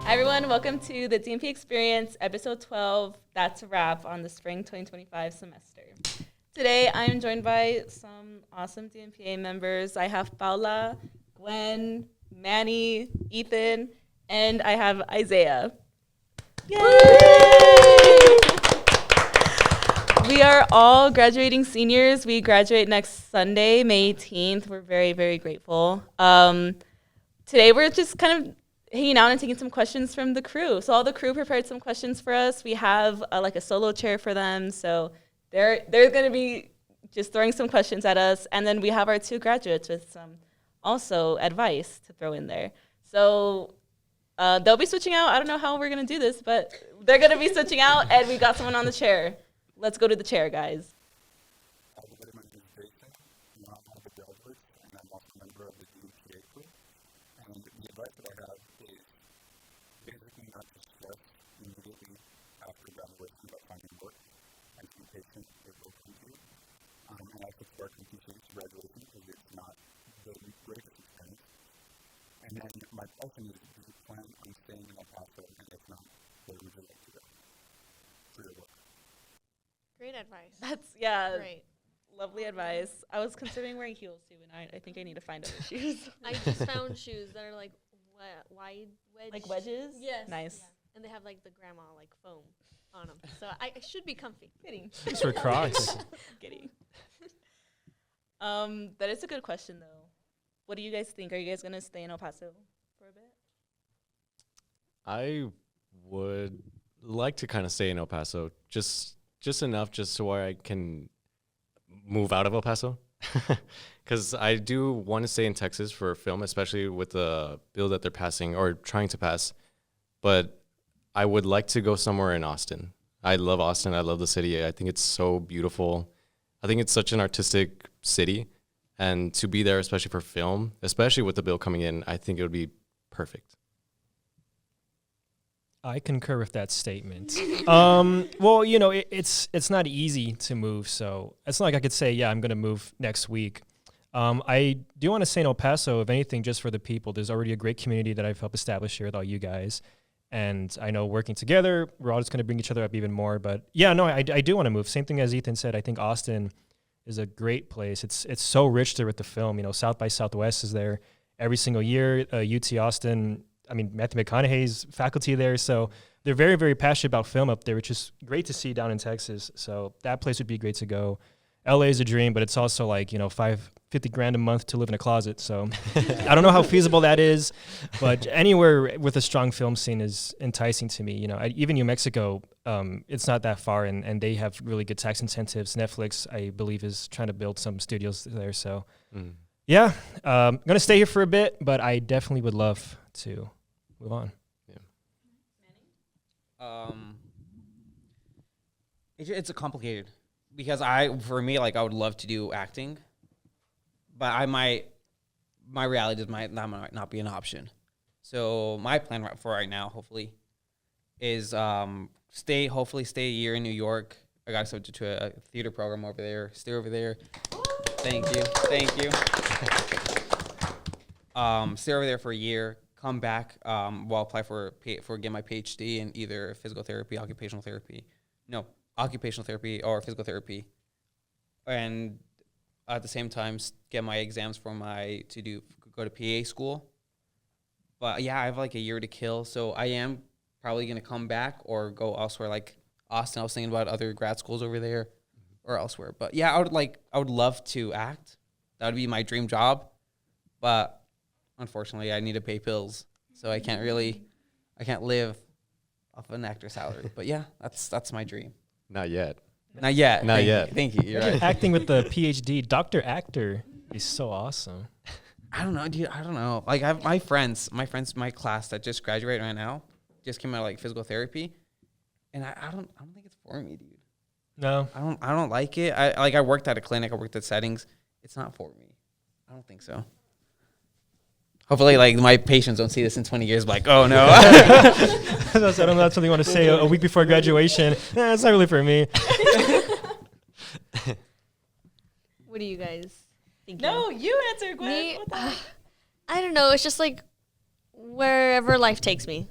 Hi everyone, welcome to the DMP Experience, episode 12. That's a wrap on the spring 2025 semester. Today I am joined by some awesome DMPA members. I have Paola, Gwen, Manny, Ethan, and I have Isaiah. Yay! We are all graduating seniors. We graduate next Sunday, May 18th. We're very, very grateful. Today we're just kind of hanging out and taking some questions from the crew. So all the crew prepared some questions for us. We have like a solo chair for them. So they're going to be just throwing some questions at us. And then we have our two graduates with some also advice to throw in there. So they'll be switching out. I don't know how we're going to do this, but they're going to be switching out. And we got someone on the chair. Let's go to the chair, guys. And then my question is, do you plan on staying in El Paso, and if not, where would you like to go for your work? Great advice. That's, Great. Lovely advice. I was considering wearing heels too, and I think I need to find other shoes. I just found shoes that are like wide wedge. Like wedges? Yes. Nice. Yeah. And they have like the grandma like foam on them. So I should be comfy. Kidding. These for Crocs. Kidding. That is a good question, though. What do you guys think? Are you guys going to stay in El Paso for a bit? I would like to kind of stay in El Paso, just enough just so where I can move out of El Paso. Because I do want to stay in Texas for film, especially with the bill that they're passing or trying to pass. But I would like to go somewhere in Austin. I love Austin. I love the city. I think it's so beautiful. I think it's such an artistic city. And to be there, especially for film, especially with the bill coming in, I think it would be perfect. I concur with that statement. Well, you know, it's not easy to move, so it's not like I could say, yeah, I'm going to move next week. I do want to stay in El Paso, if anything, just for the people. There's already a great community that I've helped establish here with all you guys. And I know working together, we're all just going to bring each other up even more. But yeah, no, I do want to move. Same thing as Ethan said. I think Austin is a great place. It's so rich there with the film. You know, South by Southwest is there every single year. UT Austin, I mean, Matthew McConaughey's faculty there. So they're very, very passionate about film up there, which is great to see down in Texas. So that place would be great to go. LA is a dream, but it's also like, you know, $50,000 a month to live in a closet. So I don't know how feasible that is, but anywhere with a strong film scene is enticing to me. You know, even New Mexico, it's not that far, and they have really good tax incentives. Netflix, I believe, is trying to build some studios there. So yeah, I'm going to stay here for a bit, but I definitely would love to move on. Yeah. It's a complicated. Because for me, like, I would love to do acting, but my reality might not be an option. So my plan for right now, hopefully, is stay a year in New York. I got accepted to a theater program over there. Stay over there. Thank you. Stay over there for a year. Come back. While apply for get my PhD in either physical therapy, occupational therapy or physical therapy, and at the same time get my exams for go to PA school. But yeah, I have like a year to kill, so I am probably gonna come back or go elsewhere, like Austin. I was thinking about other grad schools over there or elsewhere. But yeah, I would love to act. That would be my dream job, but unfortunately, I need to pay bills, so I can't live off an actor's salary. But yeah, that's my dream. Not yet. Not yet. Thank you. You're right. Acting with the PhD, Dr. Actor is so awesome. I don't know, dude. I don't know. Like, I have my friends, my class that just graduated right now, just came out of like physical therapy, and I don't think it's for me, dude. No, I don't like it. I worked at a clinic. I worked at settings. It's not for me. I don't think so. Hopefully, like, my patients don't see this in 20 years, like, oh, no. I don't know, that's something you want to say a week before graduation. Nah, it's not really for me. What do you guys think? No, you answer, Gwen. Me, What the heck? I don't know. It's just like wherever life takes me.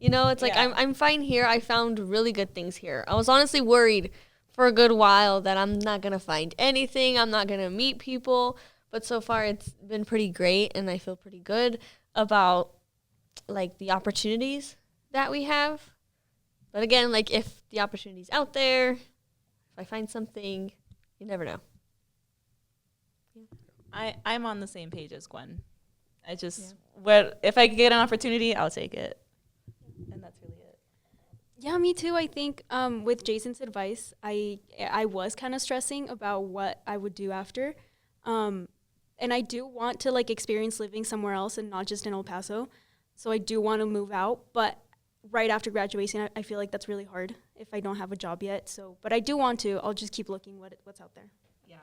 You know, it's like Yeah. I'm fine here. I found really good things here. I was honestly worried for a good while that I'm not going to find anything. I'm not going to meet people. But so far it's been pretty great, and I feel pretty good about like the opportunities that we have. But again, like if the opportunity's out there, if I find something, you never know. I'm on the same page as Gwen. I just, if I could get an opportunity, I'll take it. And that's really it. Yeah, me too. I think with Jason's advice, I was kind of stressing about what I would do after. And I do want to like experience living somewhere else and not just in El Paso. So I do want to move out, but right after graduation, I feel like that's really hard if I don't have a job yet. So, but I do want to. I'll just keep looking what's out there. Yeah.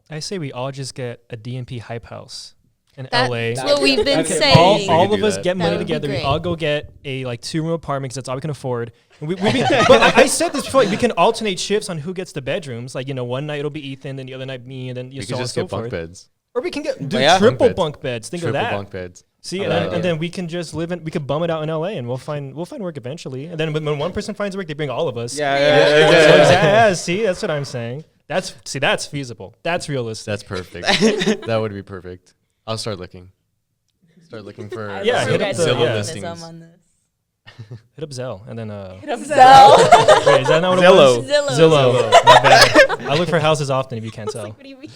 I say we all just get a DMP hype house in That's LA. what we've been Okay. saying. All We could of do us that. get That money would be together. We great. all go get a like 2-room apartment because that's all we can afford. And but I said this before. Like, we can alternate shifts on who gets the bedrooms. Like one night it'll be Ethan, then the other night me, and then We so could on and just so get bunk forth. beds. Or we can get yeah. triple Bunk beds. bunk beds. Think Triple of that. bunk beds. See, I and, like then, it. and then we can just live in. We can bum it out in LA, and we'll find work eventually. And then when one person finds work, they bring all of us. Yeah, see, that's what I'm saying. That's feasible. That's realistic. That's perfect. That would be perfect. I'll start looking. Start looking for I Yeah, love hit you up guys' the- yeah. optimism listings. on this. Hit up Zell, and then Hit up Zell. wait, is that not what Zillow. it was? Zillow. My bad. I look for houses often. If you can't tell. What do you mean?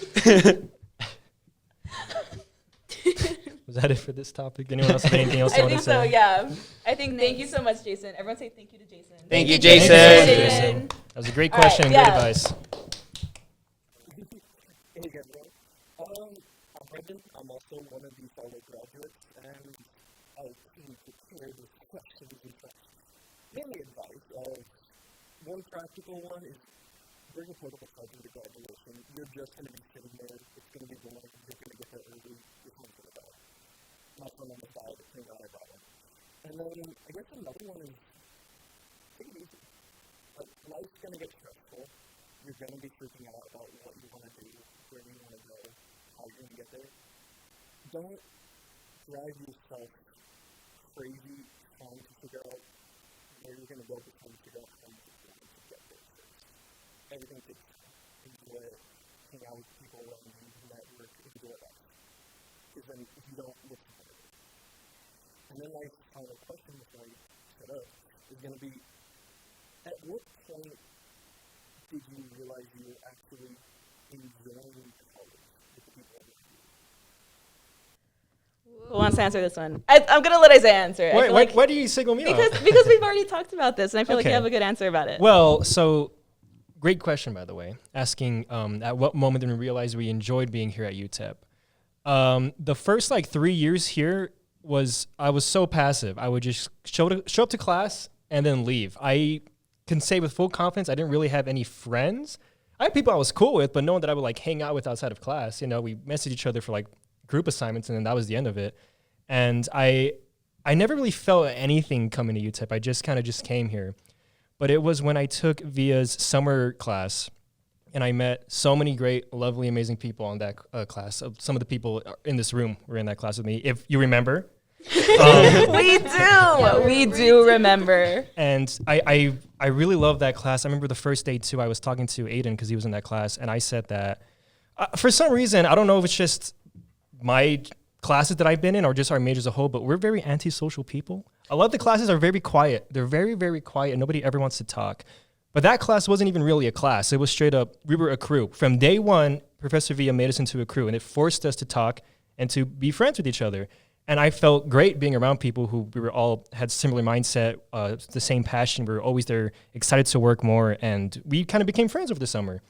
Was that it for this topic? Anyone else have anything else they I want to think so, say? yeah. I think thank you so much, Jason. Everyone say thank you to Jason. Thank you, Thank you, Jason. Jason. That was a great All right, question and yeah. great advice. Hey guys, I'm Brendan. I'm also one of the fellow graduates, and I came to clear this question and mainly advice. One practical one is bring a portable charger to graduation. You're just going to be sitting there. It's going to be boring. You're going to get there early. You're home for the bell. My phone on the side. Thank God I brought it. And then I guess another one is take it easy. Like, life's going to get stressful. You're going to be freaking out about what you want to do, where you want to go, how you're going to get there. Don't drive yourself crazy trying to figure out where you're going to go, but trying to figure out how you're going to get there first. Everything takes time. Enjoy it. Hang out with people around you, network, enjoy that. Because then if you don't listen to it. And then my final question before I set up is going to be, at what point did you realize you were actually enjoying college with the people around you? Who wants to answer this one? I'm going to let Isaiah answer it. I feel like Why do you single me out? because we've already talked about this, and I feel like you Okay. have a good answer about it. Well, so great question, by the way. Asking at what moment did we realize we enjoyed being here at UTEP? The first 3 years here I was so passive. I would just show up to class and then leave. I can say with full confidence I didn't really have any friends. I had people I was cool with, but no one that I would hang out with outside of class. We messaged each other for group assignments, and then that was the end of it. And I never really felt anything coming to UTEP. I just kind of just came here. But it was when I took Via's summer class, and I met so many great, lovely, amazing people on that class. Some of the people in this room were in that class with me, if you remember. We do remember. And I really love that class. I remember the first day, too, I was talking to Aiden because he was in that class, and I said that for some reason, I don't know if it's just my classes that I've been in or just our major as a whole, but we're very antisocial people. A lot of the classes are very quiet. They're very, very quiet, and nobody ever wants to talk. But that class wasn't even really a class. It was straight up, we were a crew. From day one, Professor Villa made us into a crew, and it forced us to talk and to be friends with each other. And I felt great being around people who we were all had similar mindset, the same passion. We were always there, excited to work more, and we kind of became friends over the summer.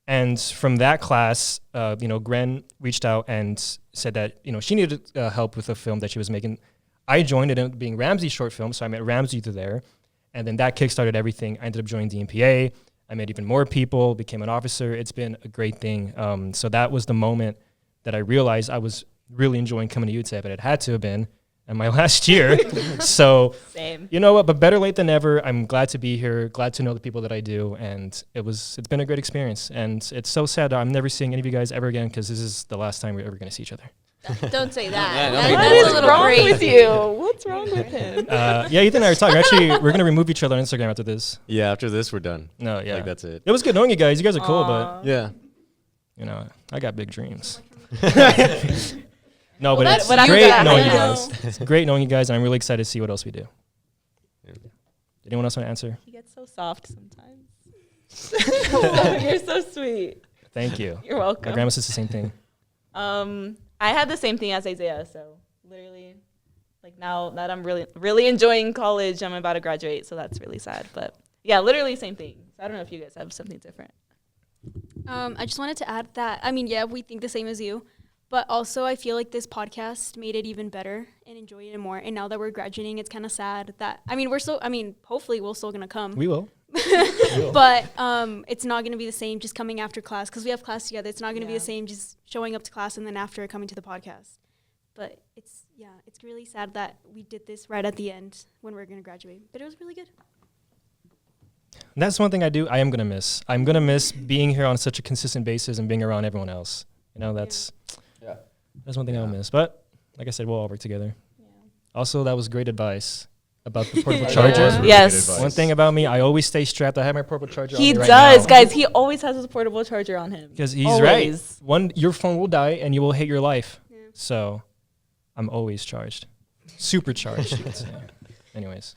And from that class, Gwen reached out and said that she needed help with a film that she was making. I joined it, ended up being Ramsey's short film, so I met Ramsey through there. And then that kickstarted everything. I ended up joining DMPA. I met even more people, became an officer. It's been a great thing. So that was the moment that I realized I was really enjoying coming to UTEP, and it had to have been in my last year. So, Same. you know what? But better late than never. I'm glad to be here, glad to know the people that I do, and it's been a great experience. And it's so sad that I'm never seeing any of you guys ever again because this is the last time we're ever going to see each other. Don't say that. Yeah, no, That- we What don't. that's is a little wrong crazy. with you? What's wrong with him? Yeah, Ethan and I are talking. Actually, we're gonna remove each other on Instagram after this. Yeah, after this, we're done. No, yeah, Like, that's it. it was good knowing you guys. You guys are cool, Aw. Yeah. but I got big dreams. No, Well, but that's it's what I'm great good at. knowing you I know. guys. It's great knowing you guys, and I'm really excited to see what else we do. Anyone else want to answer? He gets so soft sometimes. You're so sweet. Thank you. You're My welcome. grandma says the same thing. I had the same thing as Isaiah, so literally, like now that I'm really enjoying college, I'm about to graduate, so that's really sad. But yeah, literally same thing. So I don't know if you guys have something different. I just wanted to add that, I mean, yeah, we think the same as you, but also I feel like this podcast made it even better and enjoyed it more. And now that we're graduating, it's kind of sad that, hopefully we're still going to come. We will. But it's not going to be the same just coming after class because we have class together. It's not going to be Yeah. the same just showing up to class and then after coming to the podcast. But it's really sad that we did this right at the end when we're going to graduate. But it was really good. That's one thing I am going to miss. I'm going to miss being here on such a consistent basis and being around everyone else. That's one thing I'll miss. But like I said, we'll all work together. Also, that was great advice about the portable Yeah. charger. Really good Yes. advice. One thing about me, I always stay strapped. I have my portable charger He on me right does, now. guys. He always has his portable charger on him. Because he's Always. right. Your phone will die and you will hate your life. Yeah. So I'm always charged. Super charged, you could say. Anyways.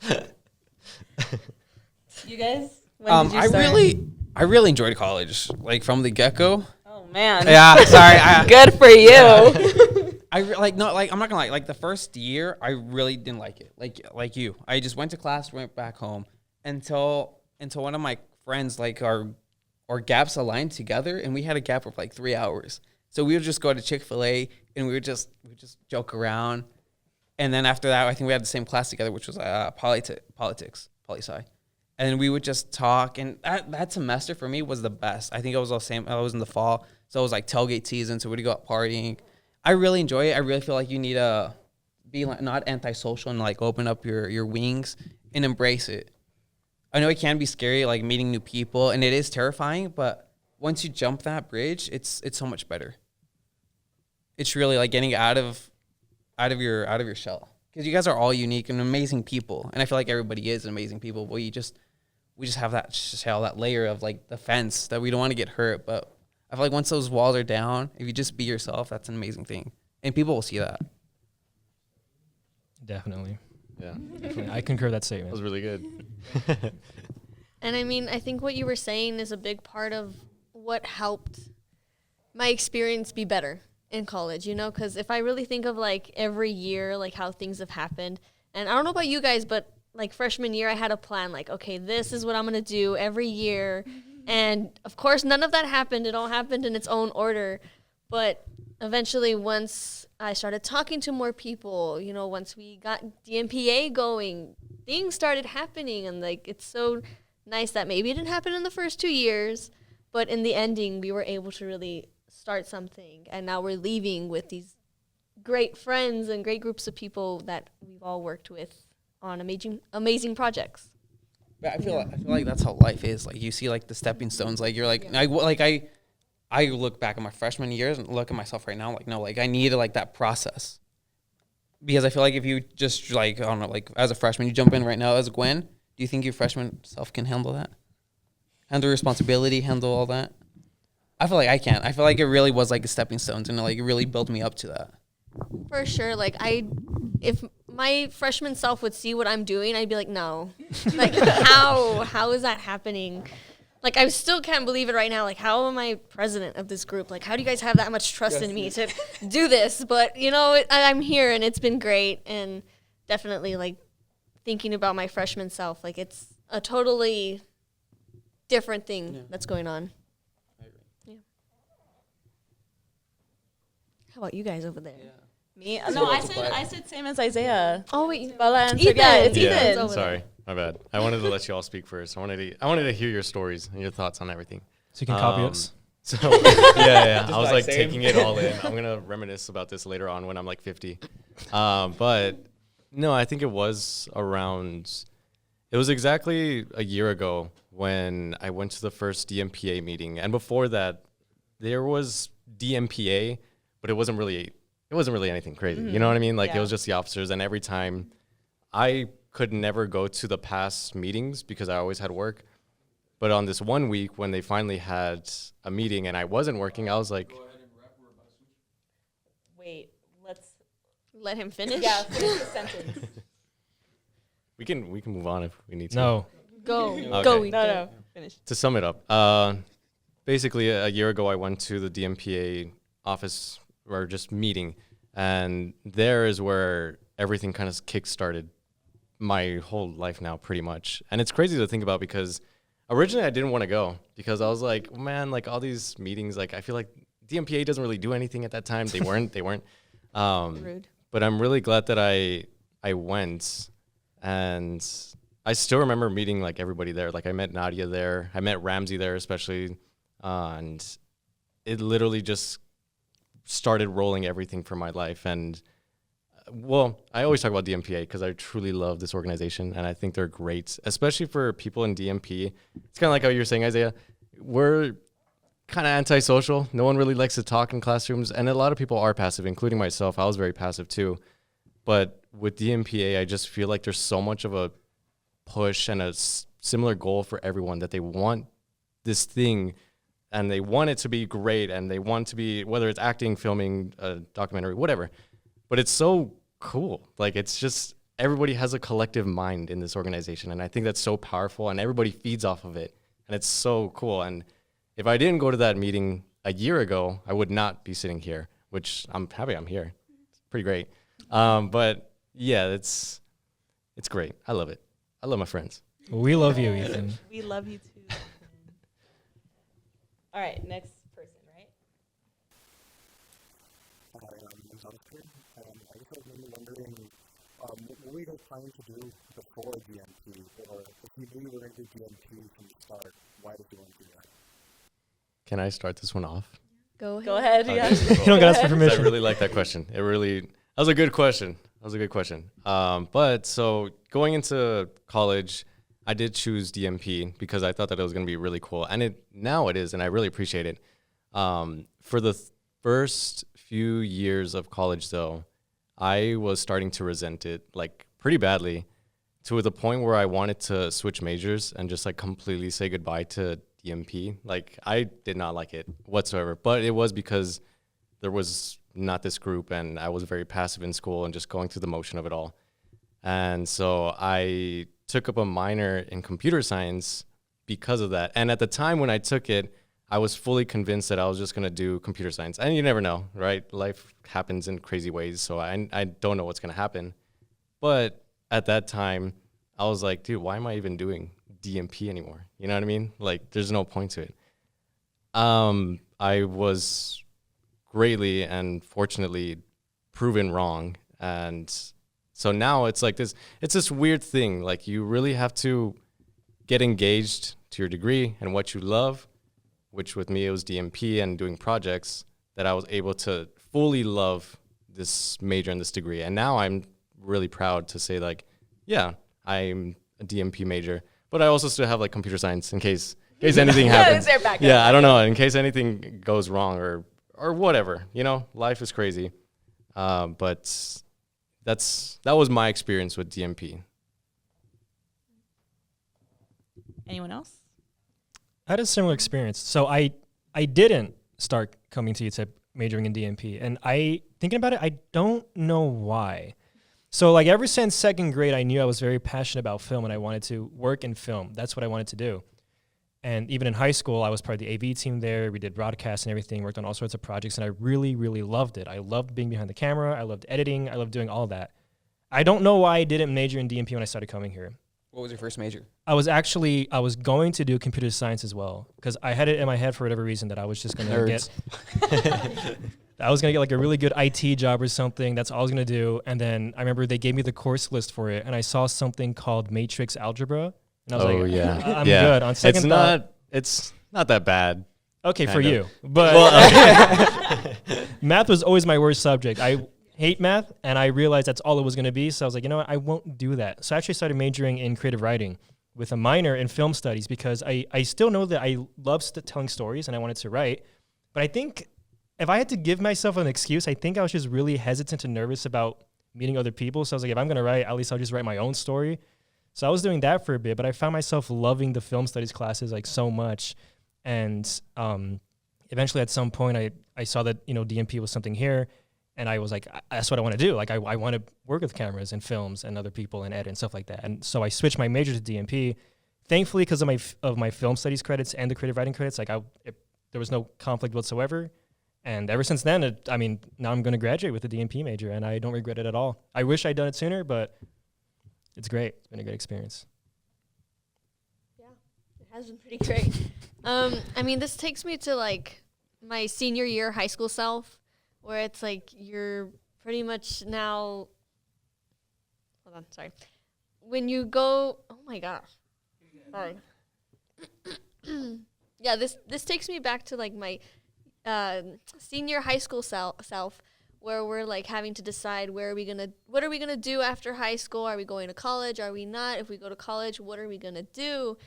You guys? When did you start? I really enjoyed college, like from the get go. Oh man. Yeah, sorry. Good for you. I'm not gonna lie. Like the first year, I really didn't like it. Like you, I just went to class, went back home until one of my friends, like our gaps aligned together, and we had a gap of like 3 hours. So we would just go to Chick-fil-A and we would just joke around. And then after that, I think we had the same class together, which was politics, poli-sci. And we would just talk. And that semester for me was the best. I think it was all same. I was in the fall, so it was like tailgate season. So we'd go out partying. I really enjoy it. I really feel like you need to be like not antisocial and like open up your wings and embrace it. I know it can be scary, like meeting new people, and it is terrifying. But once you jump that bridge, it's so much better. It's really like getting out of your shell, because you guys are all unique and amazing people, and I feel like everybody is amazing people. But we just have that shell, that layer of like the fence that we don't want to get hurt. But I feel like once those walls are down, if you just be yourself, that's an amazing thing, and people will see that. Definitely. Yeah. Definitely. I concur that That statement. was really good. And I mean, I think what you were saying is a big part of what helped my experience be better in college, because if I really think of like every year, like how things have happened, and I don't know about you guys, but like freshman year, I had a plan, like, okay, this is what I'm going to do every year. And of course, none of that happened. It all happened in its own order. But eventually, once I started talking to more people, once we got DMPA going, things started happening. And like, it's so nice that maybe it didn't happen in the first 2 years, but in the ending, we were able to really start something. And now we're leaving with these great friends and great groups of people that we've all worked with on amazing projects. Yeah, I feel like that's how life is. Like you see like the stepping stones. Like you're like I look back at my freshman years and look at myself right now. Like no, like I needed like that process, because I feel like if you just like I don't know, like as a freshman you jump in right now as Gwen, do you think your freshman self can handle that? Handle responsibility, handle all that? I feel like I can't. I feel like it really was like a stepping stones, and like it really built me up to that. For sure. Like if my freshman self would see what I'm doing, I'd be like, no. Like how is that happening? Like I still can't believe it right now. Like how am I president of this group? Like how do you guys have that much trust in me to do this? But I'm here and it's been great. And definitely like thinking about my freshman self, like it's a totally different thing that's going on. Yeah. How about you guys over there? Me? No, I said same as Isaiah. Oh wait, Paola answered. Ethan. Yeah, it's Ethan's Ethan. over Sorry, my bad. I wanted to let you all speak first. I wanted to hear your stories and your thoughts on everything. So you can copy us. So yeah. I was like like same. taking it all in. I'm gonna reminisce about this later on when I'm like 50. But no, I think it was around. It was exactly a year ago when I went to the first DMPA meeting, and before that, there was DMPA, but it wasn't really it wasn't really anything crazy. You know what I mean? Like, it Yeah. was just the officers. And every time I could never go to the past meetings because I always had work. But on this one week when they finally had a meeting and I wasn't working, I was like, Wait, let's. Let him finish. Yeah, finish the sentence. we can move on if we need to. No. Go. Okay. Go. No, Ethan. no, finish. To sum it up, basically a year ago I went to the DMPA office or just meeting, and there is where everything kind of kick-started my whole life now, pretty much. And it's crazy to think about because originally I didn't want to go because I was like, man, like all these meetings, like I feel like DMPA doesn't really do anything at that time. They weren't. Rude. But I'm really glad that I went, and I still remember meeting like everybody there. Like I met Nadia there, I met Ramsey there especially, and it literally just started rolling everything for my life. And well, I always talk about DMPA because I truly love this organization, and I think they're great, especially for people in DMP. It's kind of like how you're saying, Isaiah. We're kind of antisocial. No one really likes to talk in classrooms, and a lot of people are passive, including myself. I was very passive too. But with DMPA, I just feel like there's so much of a push and a similar goal for everyone that they want this thing, and they want it to be great, and they want to be, whether it's acting, filming, a documentary, whatever. But it's so cool. Like, it's just, everybody has a collective mind in this organization, and I think that's so powerful, and everybody feeds off of it, and it's so cool. And if I didn't go to that meeting a year ago, I would not be sitting here, which I'm happy I'm here. It's pretty great. But yeah, it's great. I love it. I love my friends. We love you, Ethan. We love you too. All right, next person, right? Hi, I'm Jonathan. I guess I was mainly wondering, what were you guys planning to do before DMP? Or if you knew you were going to do DMP from the start, why did you want to do that? Can I start this one off? Go ahead. Go ahead. Okay, Yeah. cool. You don't got us for I permission. really like that question. That was a good question. But so going into college, I did choose DMP because I thought that it was going to be really cool. And now it is, and I really appreciate it. For the first few years of college, though, I was starting to resent it, like, pretty badly, to the point where I wanted to switch majors and just, like, completely say goodbye to DMP. Like, I did not like it whatsoever. But it was because there was not this group, and I was very passive in school and just going through the motion of it all. And so I took up a minor in computer science because of that. And at the time when I took it, I was fully convinced that I was just going to do computer science. And you never know, right? Life happens in crazy ways, so I don't know what's going to happen. But at that time, I was like, dude, why am I even doing DMP anymore? You know what I mean? Like, there's no point to it. I was greatly and fortunately proven wrong. And so now it's like this weird thing. Like, you really have to get engaged to your degree and what you love, which with me, it was DMP and doing projects, that I was able to fully love this major and this degree. And now I'm really proud to say, like, yeah, I'm a DMP major, but I also still have like computer science in case anything happens. They're back. Yeah, I don't know, in case anything goes wrong or whatever, you know, life is crazy. But that was my experience with DMP. Anyone else? I had a similar experience. So I didn't start coming to UTEP majoring in DMP. And thinking about it, I don't know why. So like ever since second grade, I knew I was very passionate about film and I wanted to work in film. That's what I wanted to do. And even in high school, I was part of the AV team there. We did broadcasts and everything, worked on all sorts of projects, and I really, really loved it. I loved being behind the camera. I loved editing. I loved doing all that. I don't know why I didn't major in DMP when I started coming here. What was your first major? I was going to do computer science as well because I had it in my head for whatever reason that I was just going to get. I was going to get like a really good IT job or something. That's all I was going to do. And then I remember they gave me the course list for it, and I saw something called matrix algebra. And I was like, yeah. I'm good. On second thought, It's not that bad. okay for kind of. you. But math was always my worst subject. I hate math, and I realized that's all it was going to be. So I was like, you know what? I won't do that. So I actually started majoring in creative writing with a minor in film studies because I still know that I love telling stories and I wanted to write. But I think if I had to give myself an excuse, I think I was just really hesitant and nervous about meeting other people. So I was like, if I'm going to write, at least I'll just write my own story. So I was doing that for a bit, but I found myself loving the film studies classes like so much. And eventually at some point I saw that, DMP was something here. And I was like, that's what I want to do. Like, I want to work with cameras and films and other people and edit and stuff like that. And so I switched my major to DMP. Thankfully, because of my film studies credits and the creative writing credits, like there was no conflict whatsoever. And ever since then, now I'm going to graduate with a DMP major, and I don't regret it at all. I wish I'd done it sooner, but it's great. It's been a good experience. Yeah, it has been pretty great. I mean, this takes me to like my senior year high school self, where it's like you're pretty much now. Hold on, sorry. When you go, oh my gosh, sorry. Yeah, this takes me back to like my senior high school self, where we're like having to decide what are we gonna do after high school? Are we going to college? Are we not? If we go to college, what are we gonna do?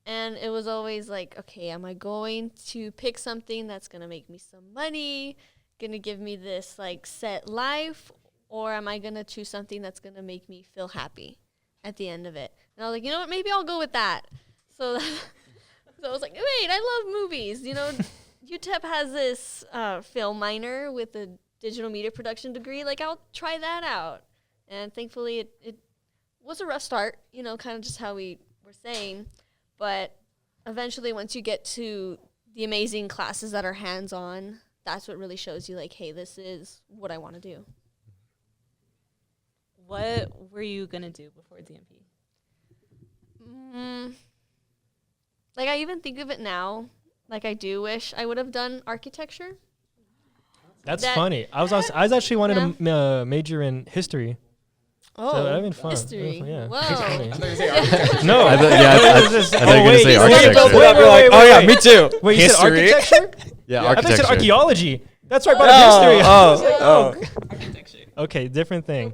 And it was always like, okay, am I going to pick something that's gonna make me some money, gonna give me this like set life, or am I gonna choose something that's gonna make me feel happy at the end of it? And I was like, you know what, maybe I'll go with that. So I was like, wait, I love movies. UTEP has this film minor with a digital media production degree. Like, I'll try that out. And thankfully, it was a rough start, kind of just how we were saying. But eventually, once you get to the amazing classes that are hands-on, that's what really shows you, like, hey, this is what I want to do. What were you going to do before DMP? Like, I even think of it now. Like, I do wish I would have done architecture. That's funny. I was actually wanted to major in history. Oh, so that'd been fun. History. Yeah. Whoa. No. I thought you were going to say architecture. Wait, Oh yeah, me too. Wait, you said History? architecture? Yeah, I thought you architecture. said archaeology. That's right, but history. Oh. Architecture. Okay, different thing.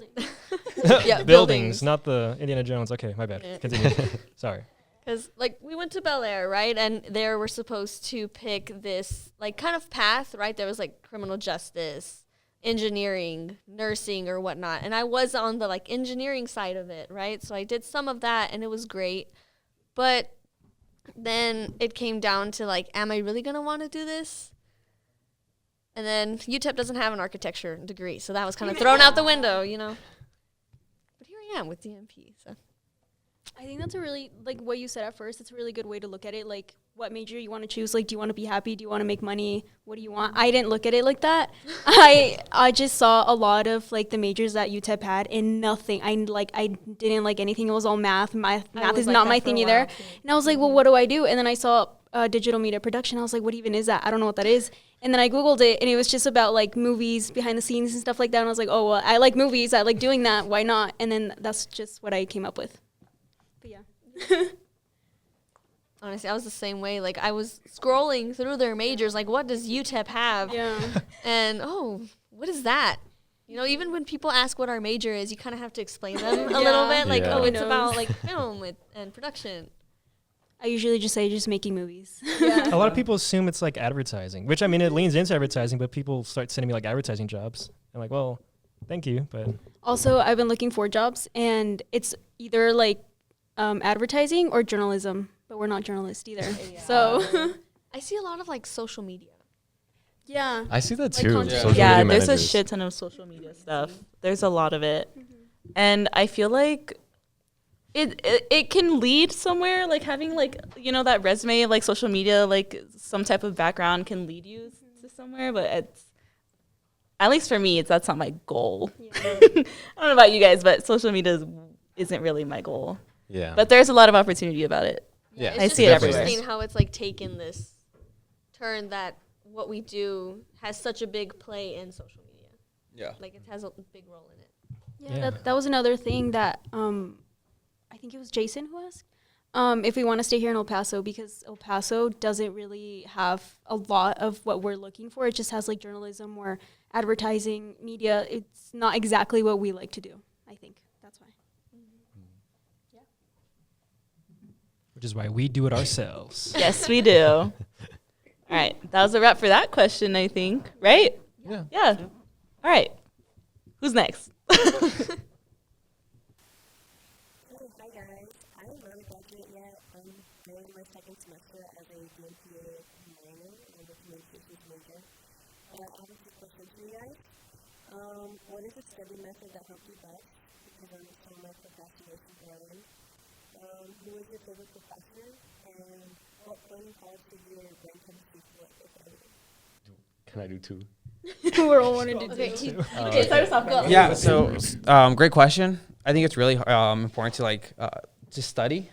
Yeah, Buildings, not the Indiana Jones. Okay, my bad. Yeah. Continue. Sorry. Because, like, we went to Bel Air, right? And there we're supposed to pick this, like, kind of path, right? There was, like, criminal justice, engineering, nursing, or whatnot. And I was on the, like, engineering side of it, right? So I did some of that, and it was great. But then it came down to, like, am I really going to want to do this? And then UTEP doesn't have an architecture degree, so that was kind of thrown out the window, But here I am with DMP, so. I think that's a really, like what you said at first, it's a really good way to look at it. Like, what major you want to choose? Like, do you want to be happy? Do you want to make money? What do you want? I didn't look at it like that. I just saw a lot of, like, the majors that UTEP had and nothing. I didn't like anything. It was all math. Math is not my thing either. And I was like, well, what do I do? And then I saw digital media production. I was like, what even is that? I don't know what that is. And then I Googled it, and it was just about, like, movies, behind the scenes and stuff like that. And I was like, oh, well, I like movies. I like doing that. Why not? And then that's just what I came up with. But yeah. Honestly, I was the same way. Like, I was scrolling through their majors, like, what does UTEP have? Yeah. And, what is that? Even when people ask what our major is, you kind of have to explain them a little bit. Like, Yeah. it's about, like, film and production. I usually just say just making movies. A lot of people assume it's like advertising, which, I mean, it leans into advertising, but people start sending me like advertising jobs. I'm like, well, thank you, but. Also, I've been looking for jobs, and it's either like advertising or journalism, but we're not journalists either. Yeah. So, I see a lot of, like, social media. yeah. I see that Like too. content. Social Yeah, media there's a managers. shit ton of social media stuff. There's a lot of it. And I feel like it can lead somewhere, like having, like, that resume of, like, social media, like some type of background can lead you to somewhere, but it's, at least for me, that's not my goal. Yeah. I don't know about you guys, but social media isn't really my goal. Yeah. But there's a lot of opportunity about it. Yeah. It's I just see it everywhere. interesting how it's, like, taken this turn that what we do has such a big play in social media. Yeah. Like, it has a big role in it. Yeah, that was another thing that I think it was Jason who asked if we want to stay here in El Paso, because El Paso doesn't really have a lot of what we're looking for. It just has, like, journalism or advertising, media. It's not exactly what we like to do, I think. That's why. Which is why we do it ourselves. Yes, we do. All right, that was a wrap for that question, I think. Right? Yeah. Yeah. All right. Who's next? Hi guys, I'm not a graduate yet. I'm in my second semester as a DMPA minor and a communications major. I have a few questions for you guys. What is the study method that helped you best? Because I'm still my procrastination failing. Who was your favorite professor? And what point in college did your brain chemistry feel, if any? Can I do two? We're all wanting to do. Okay, start us off. Go. Yeah. So, great question. I think it's really important to study.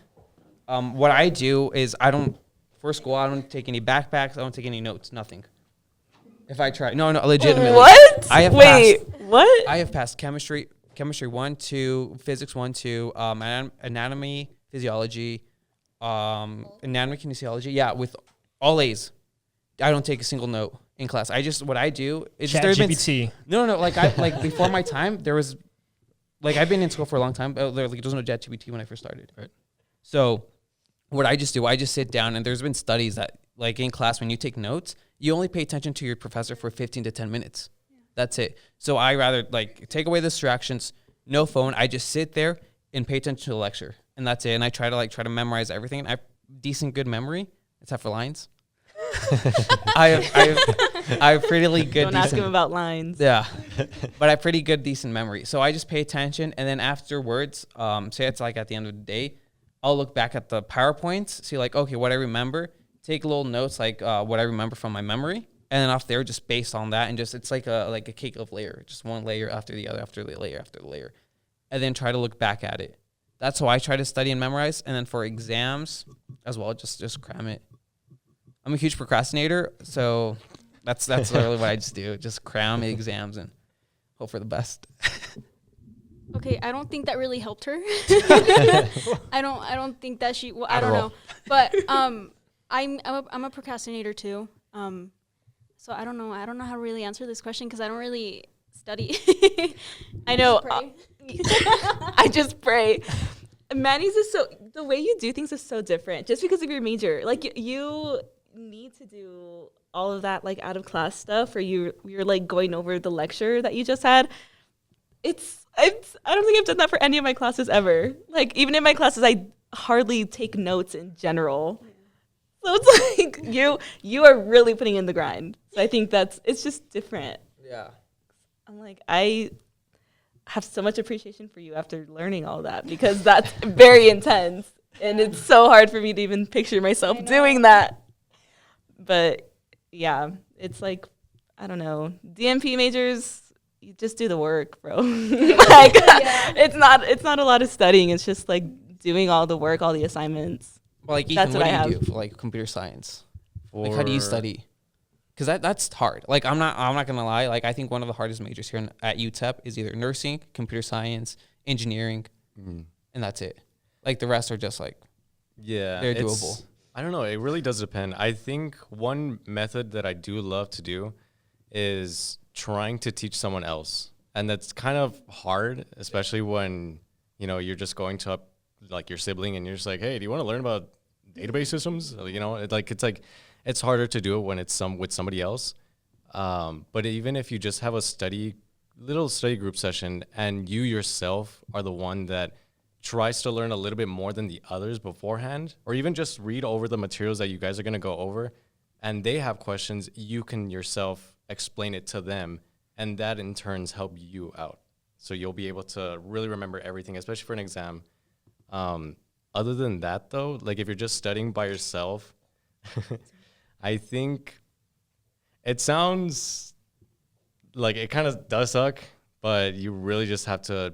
What I do is for school, I don't take any backpacks. I don't take any notes. Nothing. If I try, no, legitimately. What? I have Wait, what? I have passed chemistry 1, 2, physics 1, 2, anatomy, physiology, anatomy, kinesiology. Yeah, with all A's. I don't take a single note in class. What I do is Chat there's been GPT. like before my time, there was I've been in school for a long time, but there was no ChatGPT when I first started. Right. So what I just do, I just sit down, and there's been studies that like in class when you take notes, you only pay attention to your professor for 15 to 10 minutes. That's it. So I rather take away the distractions, no phone. I just sit there and pay attention to the lecture, and that's it. And I try to memorize everything. And I have decent good memory, except for lines. I have pretty good. Don't ask him about lines. Yeah, but I have pretty good decent memory. So I just pay attention, and then afterwards, say it's like at the end of the day, I'll look back at the PowerPoints, see okay, what I remember, take little notes what I remember from my memory, and then off there, just based on that, and just it's like a cake of layer, just one layer after the other, after the layer after the layer, and then try to look back at it. That's how I try to study and memorize, and then for exams as well, just cram it. I'm a huge procrastinator, so that's literally what I just do. Just cram exams and hope for the best. Okay, I don't think that really helped her. I don't think that she. Well, I don't know, but I'm a procrastinator too. So I don't know. I don't know how to really answer this question because I don't really study. I know. Pray. I just pray. Manny's is the way you do things is so different just because of your major. Like you need to do all of that out of class stuff, or you're going over the lecture that you just had. I don't think I've done that for any of my classes ever. Even in my classes, I hardly take notes in general. So it's you are really putting in the grind. So I think it's just different. Yeah. I'm I have so much appreciation for you after learning all that because that's very intense and it's so hard for me to even picture myself doing that. But yeah, it's I don't know, DMP majors, you just do the work, bro. It's not a lot of studying. It's just doing all the work, all the assignments. Well, Ethan, That's what what do I you have. do for computer science? How do you study? Because that's hard. I'm not gonna lie. I think one of the hardest majors here at UTEP is either nursing, computer science, engineering, and that's it. The rest are just they're doable. I don't know. It really does depend. I think one method that I do love to do is trying to teach someone else. And that's kind of hard, especially when, you're just going to your sibling and you're just hey, do you want to learn about database systems? It's harder to do it when it's with somebody else. But even if you just have a little study group session and you yourself are the one that tries to learn a little bit more than the others beforehand, or even just read over the materials that you guys are going to go over, and they have questions, you can yourself explain it to them, and that in turns help you out. So you'll be able to really remember everything, especially for an exam. Other than that, though, if you're just studying by yourself, I think it sounds it kind of does suck, but you really just have to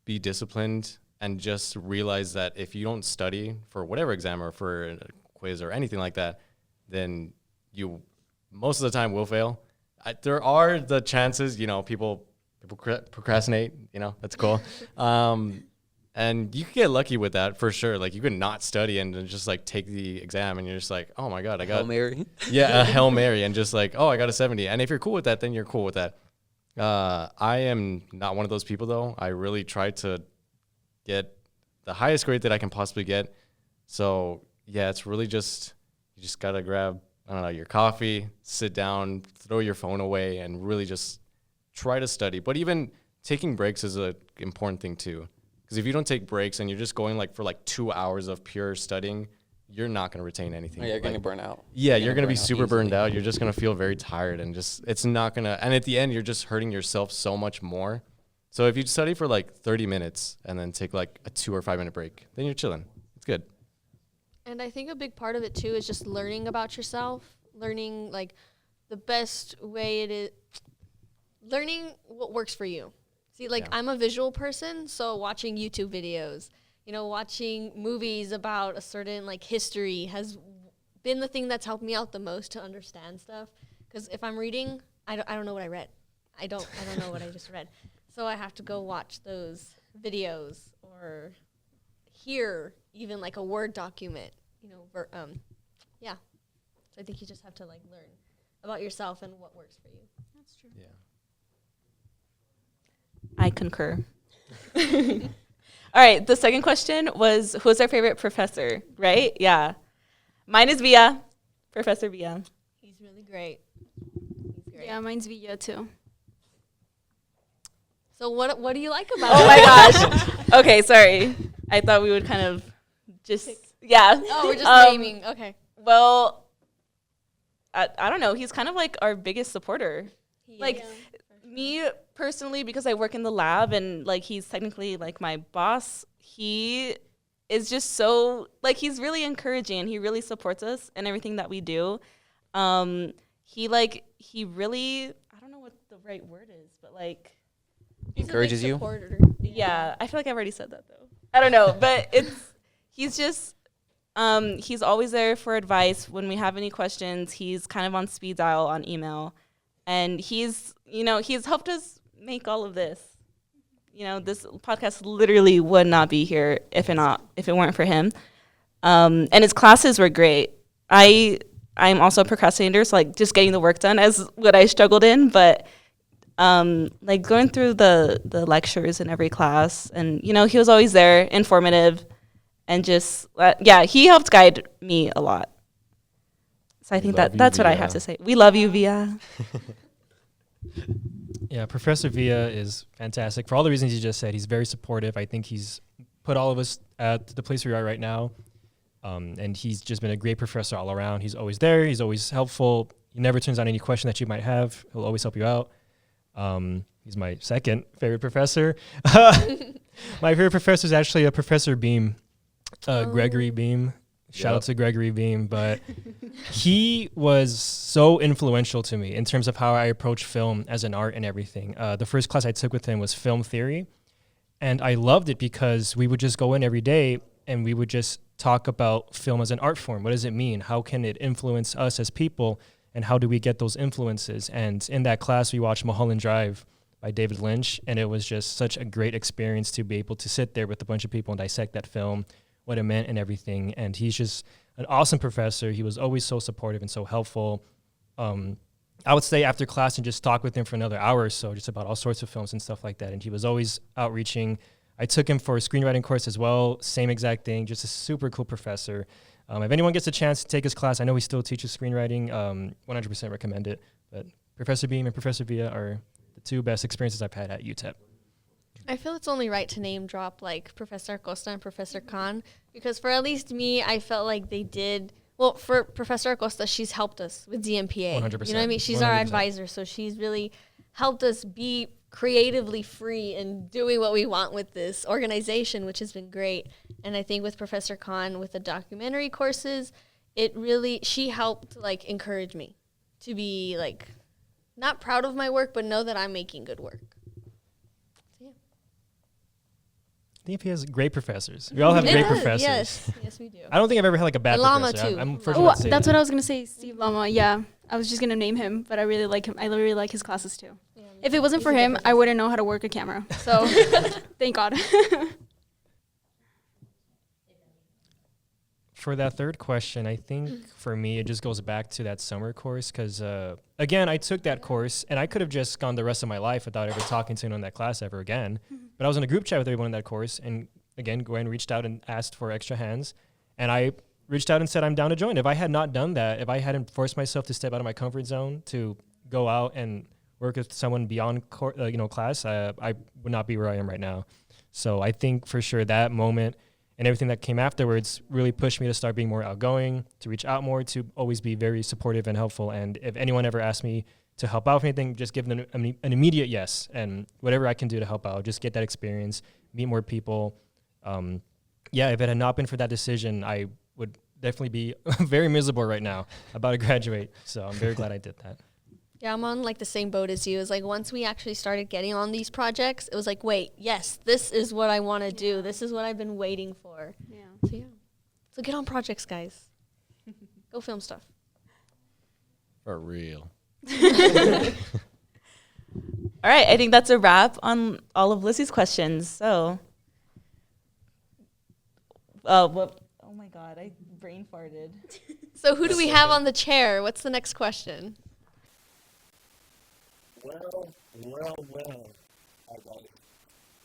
be disciplined and just realize that if you don't study for whatever exam or for a quiz or anything like that, then you most of the time will fail. There are the chances, people procrastinate, that's cool. And you can get lucky with that for sure. You can not study and then just take the exam and you're just oh my God, I got Hail Mary. Yeah, a Hail Mary and just oh, I got a 70. And if you're cool with that, then you're cool with that. I am not one of those people though. I really try to get the highest grade that I can possibly get. So yeah, it's really you just gotta grab I don't know, your coffee, sit down, throw your phone away, and really just try to study. But even taking breaks is an important thing too. Because if you don't take breaks and you're just going like for like 2 hours of pure studying, you're not going to retain anything. You're going to burn out. Yeah, you're going to be super easily. burned out. You're just going to feel very tired and just, it's not going to, and at the end, you're just hurting yourself so much more. So if you study for like 30 minutes and then take like a 2 or 5 minute break, then you're chilling. It's good. And I think a big part of it too is just learning about yourself, learning like the best way it is, learning what works for you. See, like I'm a visual person, so watching YouTube videos, you know, watching movies about a certain like history has been the thing that's helped me out the most to understand stuff. Because if I'm reading, I don't know what I read. I don't know what I just read. So I have to go watch those videos or hear even like a Word document, you know, yeah. So I think you just have to like learn about yourself and what works for you. That's true. Yeah. I concur. All right, the second question was, who's our favorite professor, right? Yeah. Mine is Villa, Professor Villa. He's really great. He's great. Yeah, mine's Villa too. So what do you like about Oh him? my gosh. Okay, sorry. I thought we would kind of just, yeah. Oh, we're just naming. Okay. Well, I don't know. He's kind of like our biggest supporter. Like, me personally, because I work in the lab and like he's technically like my boss, he is just so like he's really encouraging and he really supports us in everything that we do. He really, I don't know what the right word is, but like Encourages you? yeah, I feel like I've already said that though. I don't know, but he's just he's always there for advice when we have any questions. He's kind of on speed dial on email. And he's helped us make all of this. You know, this podcast literally would not be here if it weren't for him. And his classes were great. I'm also a procrastinator, so like just getting the work done is what I struggled in. But like going through the lectures in every class, and you know, he was always there, informative, and just he helped guide me a lot. So I think that's what I have to say. We love you, Via. Yeah, Professor Villa is fantastic. For all the reasons you just said, he's very supportive. I think he's put all of us at the place we are right now. And he's just been a great professor all around. He's always there. He's always helpful. He never turns down any question that you might have. He'll always help you out. He's my second favorite professor. My favorite professor is actually a Professor Beam, Gregory Beam. Shout out to Gregory Beam, but he was so influential to me in terms of how I approach film as an art and everything. The first class I took with him was film theory, and I loved it because we would just go in every day and we would just talk about film as an art form. What does it mean? How can it influence us as people, and how do we get those influences? And in that class, we watched Mulholland Drive by David Lynch, and it was just such a great experience to be able to sit there with a bunch of people and dissect that film, what it meant and everything. And he's just an awesome professor. He was always so supportive and so helpful. I would stay after class and just talk with him for another hour or so, just about all sorts of films and stuff like that. And he was always outreaching. I took him for a screenwriting course as well. Same exact thing, just a super cool professor. If anyone gets a chance to take his class, I know he still teaches screenwriting, 100% recommend it. But Professor Beam and Professor Villa are the two best experiences I've had at UTEP. I feel it's only right to name drop like Professor Acosta and Professor Khan, because for at least me, I felt like they did. Well, for Professor Acosta, she's helped us with DMPA. 100%. You know what I mean? She's 100%. our advisor, so she's really helped us be creatively free and doing what we want with this organization, which has been great. And I think with Professor Khan, with the documentary courses, she helped like encourage me to be like not proud of my work, but know that I'm making good work. DMP has great professors. We all have great professors. Yes, we do. I don't think I've ever had like a bad Lama professor. too. I'm first Oh, one to say that's that. what I was gonna say, Steve Lama. Yeah, I was just gonna name him, but I really like him. I really like his classes too. Yeah, If it wasn't for him, I wouldn't know how to work a camera. So, thank God. For that third question, I think for me, it just goes back to that summer course because, again, I took that course and I could have just gone the rest of my life without ever talking to anyone in that class ever again. But I was in a group chat with everyone in that course. And again, Gwen reached out and asked for extra hands. And I reached out and said I'm down to join. If I had not done that, if I hadn't forced myself to step out of my comfort zone to go out and work with someone beyond class, I would not be where I am right now. So I think for sure that moment and everything that came afterwards really pushed me to start being more outgoing, to reach out more, to always be very supportive and helpful. And if anyone ever asked me to help out with anything, just give them an immediate yes. And whatever I can do to help out, just get that experience, meet more people. If it had not been for that decision, I would definitely be very miserable right now, about to graduate. So I'm very glad I did that. Yeah, I'm on like the same boat as you. It's like once we actually started getting on these projects, it was like, wait, yes, this is what I want to do. This is what I've been waiting for. Yeah. So get on projects, guys. Go film stuff. For real. All right, I think that's a wrap on all of Lizzie's questions. So, what? Oh my God, I brain farted. So who do we have on the chair? What's the next question? Well. I got it.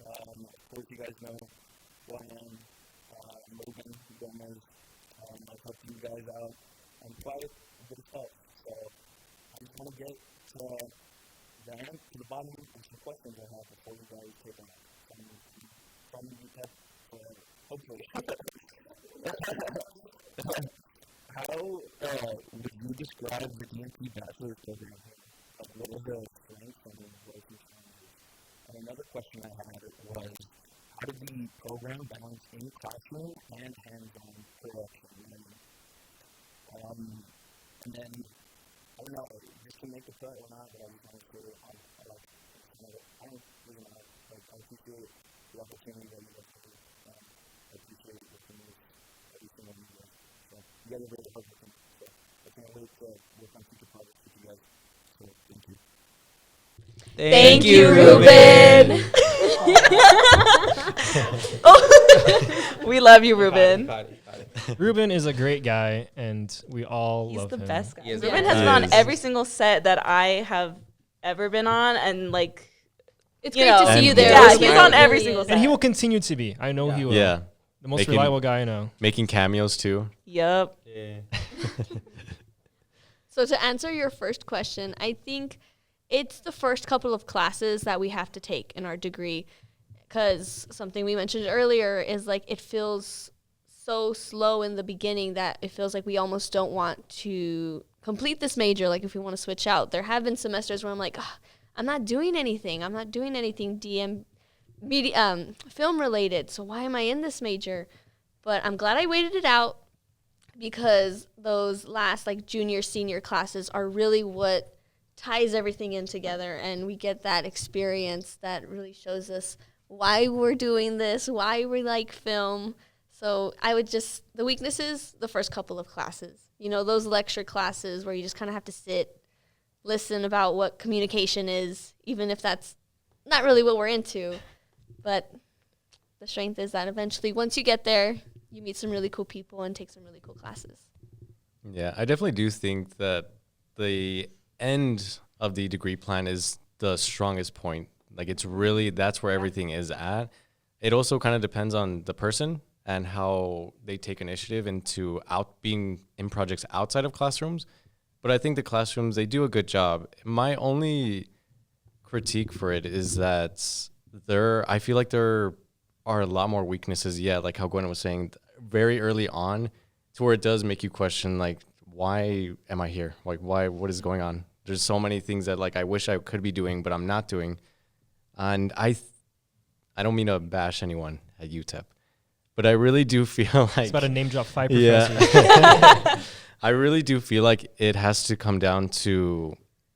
Of course, you guys know Gwen, Logan, Gomez. I helped you guys out. I'm quite a bit of help. So I just want to get to the bottom of some questions I have before you guys take them from the test, hopefully. How would you describe the DMP Bachelor program? What was the strengths and what was the challenges? And another question I had was, how did the program balance in classroom and hands-on production? And then, I don't know, just to make a cut or not, but I was not sure. I don't really know. I appreciate the opportunity that you guys have. I appreciate everything that you do. So, you guys are very helpful. So, I can't wait to work on future projects with you guys. So, thank you. Thank you, Ruben. We love you, Ruben. Got it. Ruben is a great guy, and we all He's love the him. best guy. He is Ruben the has best. been on He is. every single set that I have ever been on, and like, It's you great know, to see And you there. yeah, Ruben. he's on It every really single is. set. And he will continue to be. I know he will. Yeah. The most Making- reliable guy I know. Making cameos too. Yup. Yeah. So to answer your first question, I think it's the first couple of classes that we have to take in our degree, because something we mentioned earlier is like it feels so slow in the beginning that it feels like we almost don't want to complete this major. Like if we want to switch out, there have been semesters where I'm like, I'm not doing anything film related. So why am I in this major? But I'm glad I waited it out, because those last like junior, senior classes are really what ties everything in together, and we get that experience that really shows us why we're doing this, why we like film. So I would just, the weaknesses, the first couple of classes, those lecture classes where you just kind of have to sit, listen about what communication is, even if that's not really what we're into. But the strength is that eventually once you get there, you meet some really cool people and take some really cool classes. Yeah, I definitely do think that the end of the degree plan is the strongest point. Like it's really, that's where everything is at. It also kind of depends on the person and how they take initiative into being in projects outside of classrooms. But I think the classrooms, they do a good job. My only critique for it is that I feel like there are a lot more weaknesses yet, like how Gwen was saying, very early on, to where it does make you question, like, why am I here? Like, what is going on? There's so many things that, like, I wish I could be doing, but I'm not doing. And I don't mean to bash anyone at UTEP, but I really do feel like... It's about to name drop 5 Yeah. professors. I really do feel like it has to come down to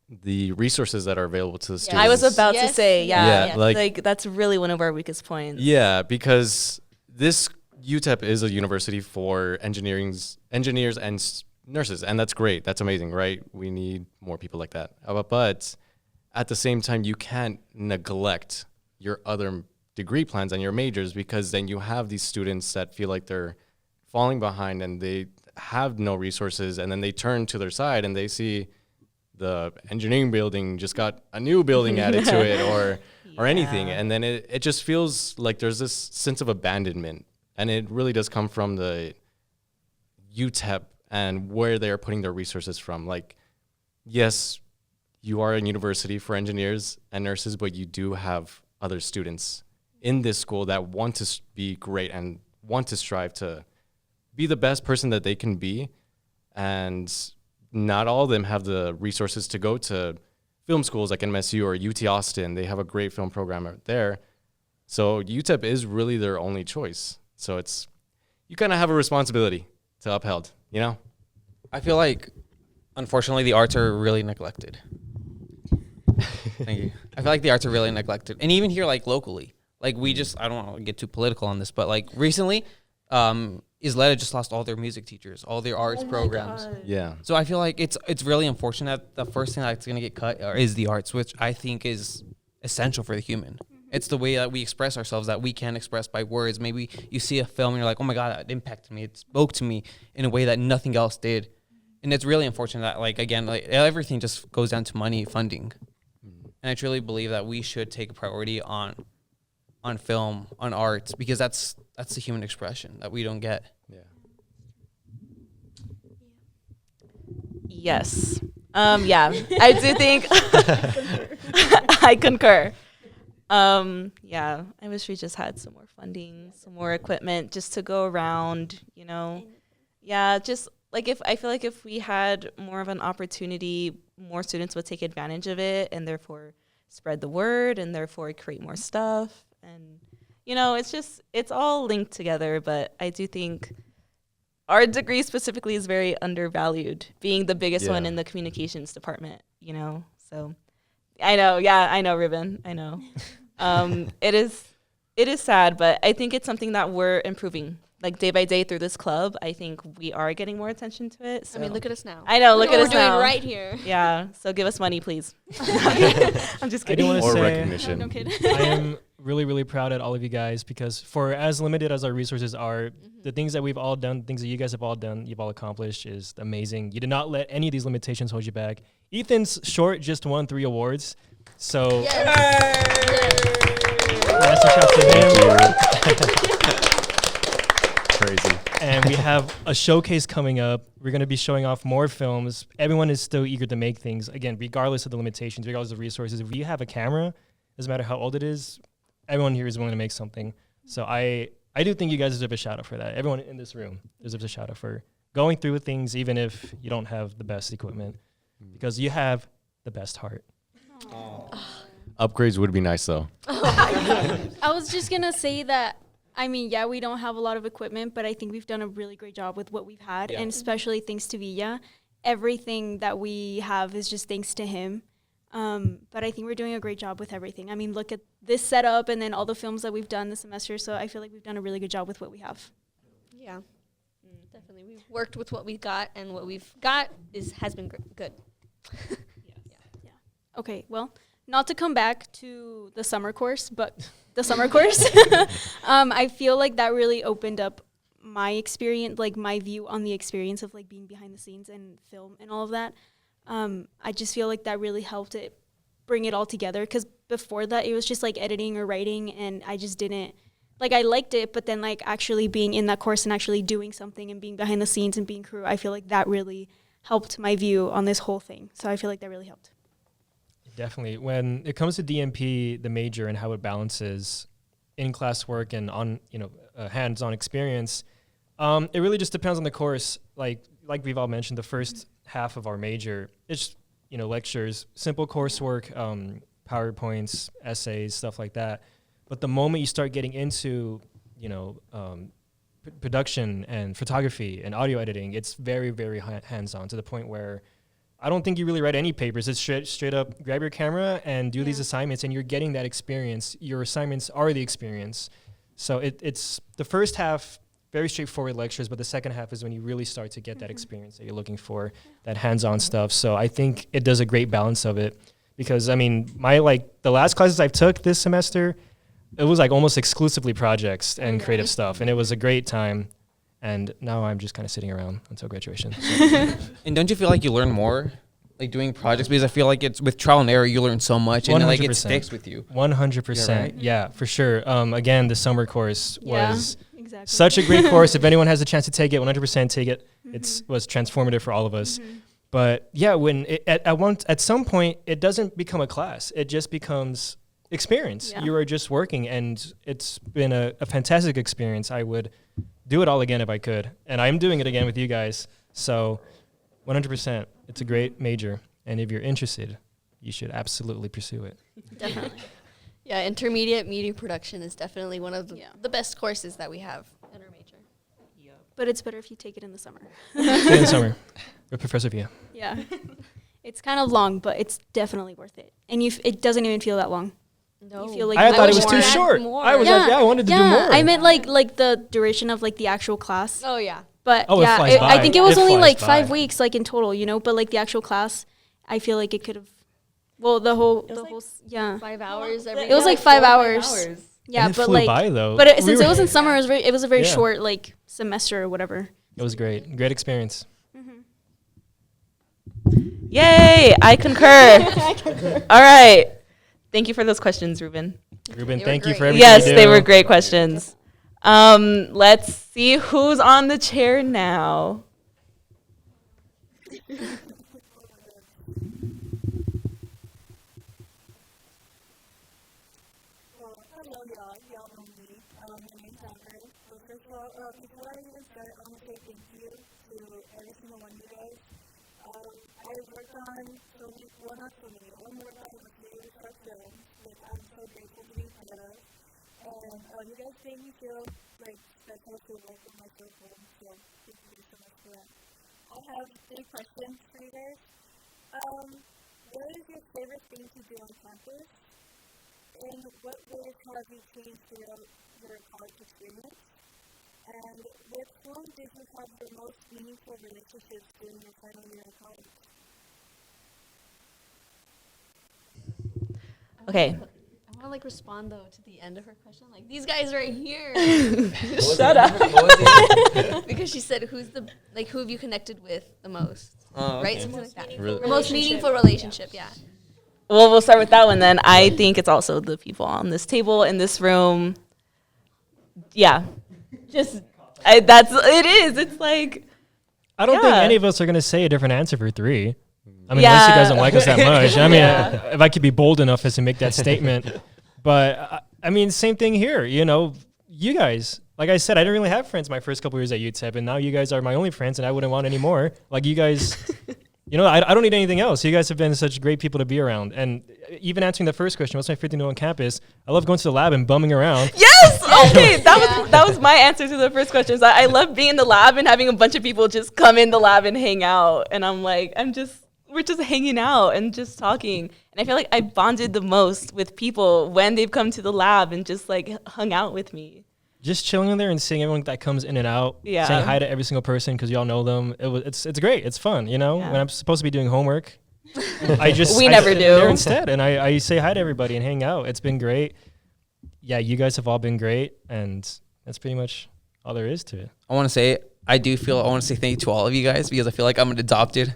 the resources that are available to the students. I was about to Yes. say, Yeah, yeah, like- like that's really one of our weakest points. Yeah, because this UTEP is a university for engineers and nurses, and that's great. That's amazing, right? We need more people like that. But at the same time, you can't neglect your other degree plans and your majors, because then you have these students that feel like they're falling behind and they have no resources, and then they turn to their side and they see the engineering building just got a new building added to it or anything. And then it just feels like there's this sense of abandonment. And it really does come from UTEP and where they're putting their resources from. Like, yes, you are a university for engineers and nurses, but you do have other students in this school that want to be great and want to strive to be the best person that they can be. And not all of them have the resources to go to film schools like MSU or UT Austin. They have a great film program out there. So UTEP is really their only choice. So you kind of have a responsibility to uphold, you know? I feel like, unfortunately, the arts are really neglected. Thank you. I feel like the arts are really neglected. And even here, like, locally. Like, I don't want to get too political on this, but, like, recently, Isleta just lost all their music teachers, all their arts programs. Yeah. So I feel like it's really unfortunate that the first thing that's going to get cut is the arts, which I think is essential for the human. It's the way that we express ourselves that we can't express by words. Maybe you see a film and you're like, oh my God, that impacted me. It spoke to me in a way that nothing else did. And it's really unfortunate that, like, again, like, everything just goes down to money funding. And I truly believe that we should take a priority on film, on art, because that's the human expression that we don't get. Yeah. Yes. Yeah, I do think I concur. Yeah, I wish we just had some more funding, some more equipment just to go around, you know. Yeah, just like I feel like if we had more of an opportunity, more students would take advantage of it and therefore spread the word and therefore create more stuff. And, you know, it's all linked together, but I do think our degree specifically is very undervalued, being the biggest one in the communications department, you know. So I know, Ruben, I know. It is sad, but I think it's something that we're improving. Like, day by day through this club, I think we are getting more attention to it. So. I mean, look at us now. I know, look at us now. We're doing right here. Yeah, so give us money, please. I'm just kidding. I do want to Or say recognition. No kidding. I am really, really proud at all of you guys, because for as limited as our resources are, the things that we've all done, things that you guys have all done, you've all accomplished is amazing. You did not let any of these limitations hold you back. Ethan's short just won 3 awards. So massive shouts to him. Crazy. And we have a showcase coming up. We're going to be showing off more films. Everyone is still eager to make things. Again, regardless of the limitations, regardless of resources. If you have a camera, doesn't matter how old it is, everyone here is willing to make something. So I do think you guys deserve a shout out for that. Everyone in this room deserves a shout out for going through with things, even if you don't have the best equipment, because you have the best heart. Upgrades would be nice, though. I was just going to say that, I mean, yeah, we don't have a lot of equipment, but I think we've done a really great job with what we've had, and especially thanks to Villa. Everything that we have is just thanks to him. But I think we're doing a great job with everything. I mean, look at this setup and then all the films that we've done this semester, so I feel like we've done a really good job with what we have. Yeah, definitely. We've worked with what we've got, and what we've got has been good. Okay, well, not to come back to the summer course, but the summer course, I feel like that really opened up my experience, like my view on the experience of like being behind the scenes and film and all of that. I just feel like that really helped it bring it all together, because before that it was just like editing or writing, and I just didn't, like, I liked it, but then like actually being in that course and actually doing something and being behind the scenes and being crew, I feel like that really helped my view on this whole thing. So I feel like that really helped. Definitely. When it comes to DMP, the major, and how it balances in-class work and on, hands-on experience, it really just depends on the course. Like we've all mentioned, the first half of our major, it's, lectures, simple coursework, PowerPoints, essays, stuff like that. But the moment you start getting into, production and photography and audio editing, it's very, very hands-on, to the point where I don't think you really write any papers. It's straight up grab your camera and do these assignments, and you're getting that experience. Your assignments are the experience. So it's the first half, very straightforward lectures, but the second half is when you really start to get that experience that you're looking for, that hands-on stuff. So I think it does a great balance of it, because, I mean, the last classes I've took this semester, it was like almost exclusively projects and creative stuff, and it was a great time. And now I'm just kind of sitting around until graduation. So. And don't you feel like you learn more, like, doing projects? Because I feel like it's with trial and error, you learn so much, and like, it sticks with you. 100%. Yeah, for sure. Again, the summer course was Exactly. Such a great course. If anyone has a chance to take it, 100% take it. It was transformative for all of us. But yeah, when at some point, it doesn't become a class. It just becomes experience. Yeah. You are just working, and it's been a fantastic experience. I would do it all again if I could. And I'm doing it again with you guys. So 100%, it's a great major. And if you're interested, you should absolutely pursue it. Definitely. Yeah, intermediate media production is definitely one of the best courses that we have in our major. But it's better if you take it in the summer. In the summer with Professor Via. Yeah. It's kind of long, but it's definitely worth it. And it doesn't even feel that long. No. You feel like I thought it was more. too short. I was like, I wanted to do more. I meant like the duration of like the actual class. Oh, yeah. But Oh, it yeah, flies by. I think it was It only flies like by. 5 weeks, like in total, But like the actual class, I feel like it could have. Well, the whole, yeah. 5 hours every It was like 5 hours. Yeah, And it but flew like, by, though. but We since were- it was in summer, it was a very Yeah. short like semester or whatever. It was great. Great experience. Yay! I concur. All right. Thank you for those questions, Ruben. Ruben, They were thank you great. for everything Yes, you do. they were great questions. Let's see who's on the chair now. Well, hello, y'all. Y'all know me. My name's Anya. So first of all, before I even start, I want to say thank you to every single one of you guys. I worked on so many, well, not so many, one more time with you, short films, which I'm so grateful to be part of. And you guys made me feel like special to work with my short films, so thank you so much for that. I have 3 questions for you guys. What is your favorite thing to do on campus? And what ways have you changed throughout your college experience? And with whom did you have the most meaningful relationships during your final year of college? Okay. I want to respond though to the end of her question. Like, these guys right here. Shut up. Because she said, who have you connected with the most? Oh, Right? okay. Something like that. Really? The most meaningful relationship, yeah. Well, we'll start with that one then. I think it's also the people on this table in this room. Yeah. It is. It's like, I don't think Yeah. any of us are going to say a different answer for 3. I mean, unless you guys don't like us that much. I mean, if I could be bold enough as to make that statement. But, I mean, same thing here. You guys, like I said, I didn't really have friends my first couple years at UTEP, and now you guys are my only friends, and I wouldn't want any more. Like, you guys, I don't need anything else. You guys have been such great people to be around. And even answering the first question, what's my favorite thing to do on campus? I love going to the lab and bumming around. yes. Okay. That was my answer to the first question. So I love being in the lab and having a bunch of people just come in the lab and hang out. And we're just hanging out and just talking. And I feel like I bonded the most with people when they've come to the lab and just like hung out with me. Just chilling in there and seeing everyone that comes in and out, Yeah. saying hi to every single person because y'all know them. It's great. It's fun, Yeah. When I'm supposed to be doing homework, I just We I never sit do. there instead, and I say hi to everybody and hang out. It's been great. Yeah, you guys have all been great, and that's pretty much all there is to it. I want to say thank you to all of you guys because I feel like I'm an adopted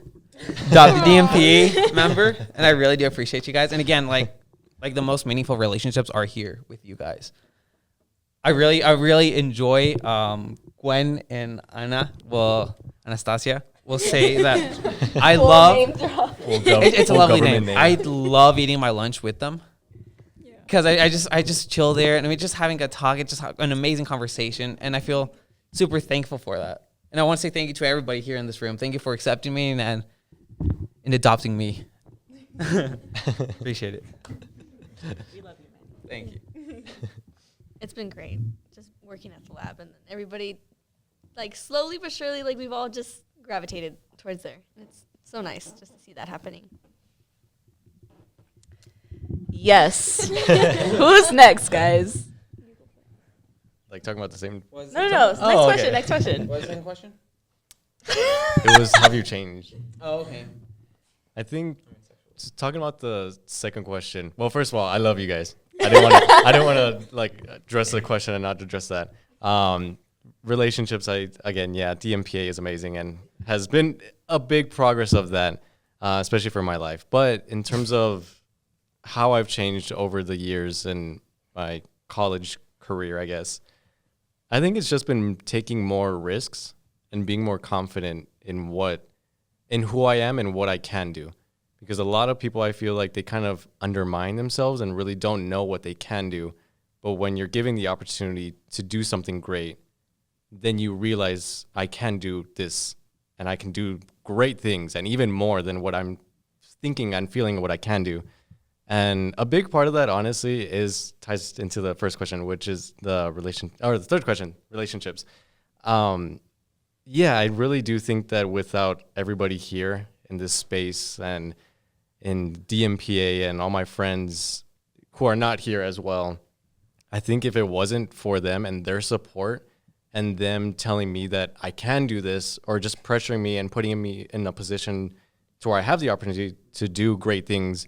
DMPA member, and I really do appreciate you guys. And again, like the most meaningful relationships are here with you guys. I really enjoy Gwen and Anastasia. Will say that I love. It's a lovely name. I love eating my lunch with them because I just chill there and we're just having a talk. It's just an amazing conversation, and I feel super thankful for that. And I want to say thank you to everybody here in this room. Thank you for accepting me and adopting me. Appreciate it. We love you, man. Thank you. It's been great just working at the lab, and everybody, like, slowly but surely, like, we've all just gravitated towards there. It's so nice just to see that happening. Yes. Who's next, guys? Like talking about the same. No. Next Oh, question. okay. Next question. What was the second question? It was have you changed? Oh, okay. I think talking about the second question. Well, first of all, I love you guys. I didn't want to like address the question and not address that. Relationships. DMPA is amazing and has been a big progress of that, especially for my life. But in terms of how I've changed over the years in my college career, I guess I think it's just been taking more risks and being more confident in who I am and what I can do. Because a lot of people, I feel like they kind of undermine themselves and really don't know what they can do. But when you're given the opportunity to do something great, then you realize I can do this and I can do great things and even more than what I'm thinking and feeling what I can do. And a big part of that, honestly, ties into the first question, which is the third question, relationships. Yeah, I really do think that without everybody here in this space and in DMPA and all my friends who are not here as well, I think if it wasn't for them and their support and them telling me that I can do this, or just pressuring me and putting me in a position to where I have the opportunity to do great things,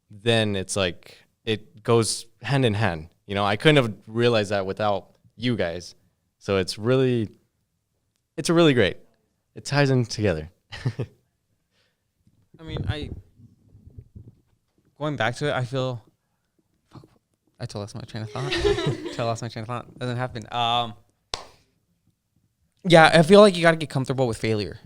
then it's like it goes hand in hand. You know, I couldn't have realized that without you guys. So it's really great. It ties in together. I mean, going back to it, I feel. I totally lost my train of thought. Doesn't happen. Yeah, I feel like you got to get comfortable with failure.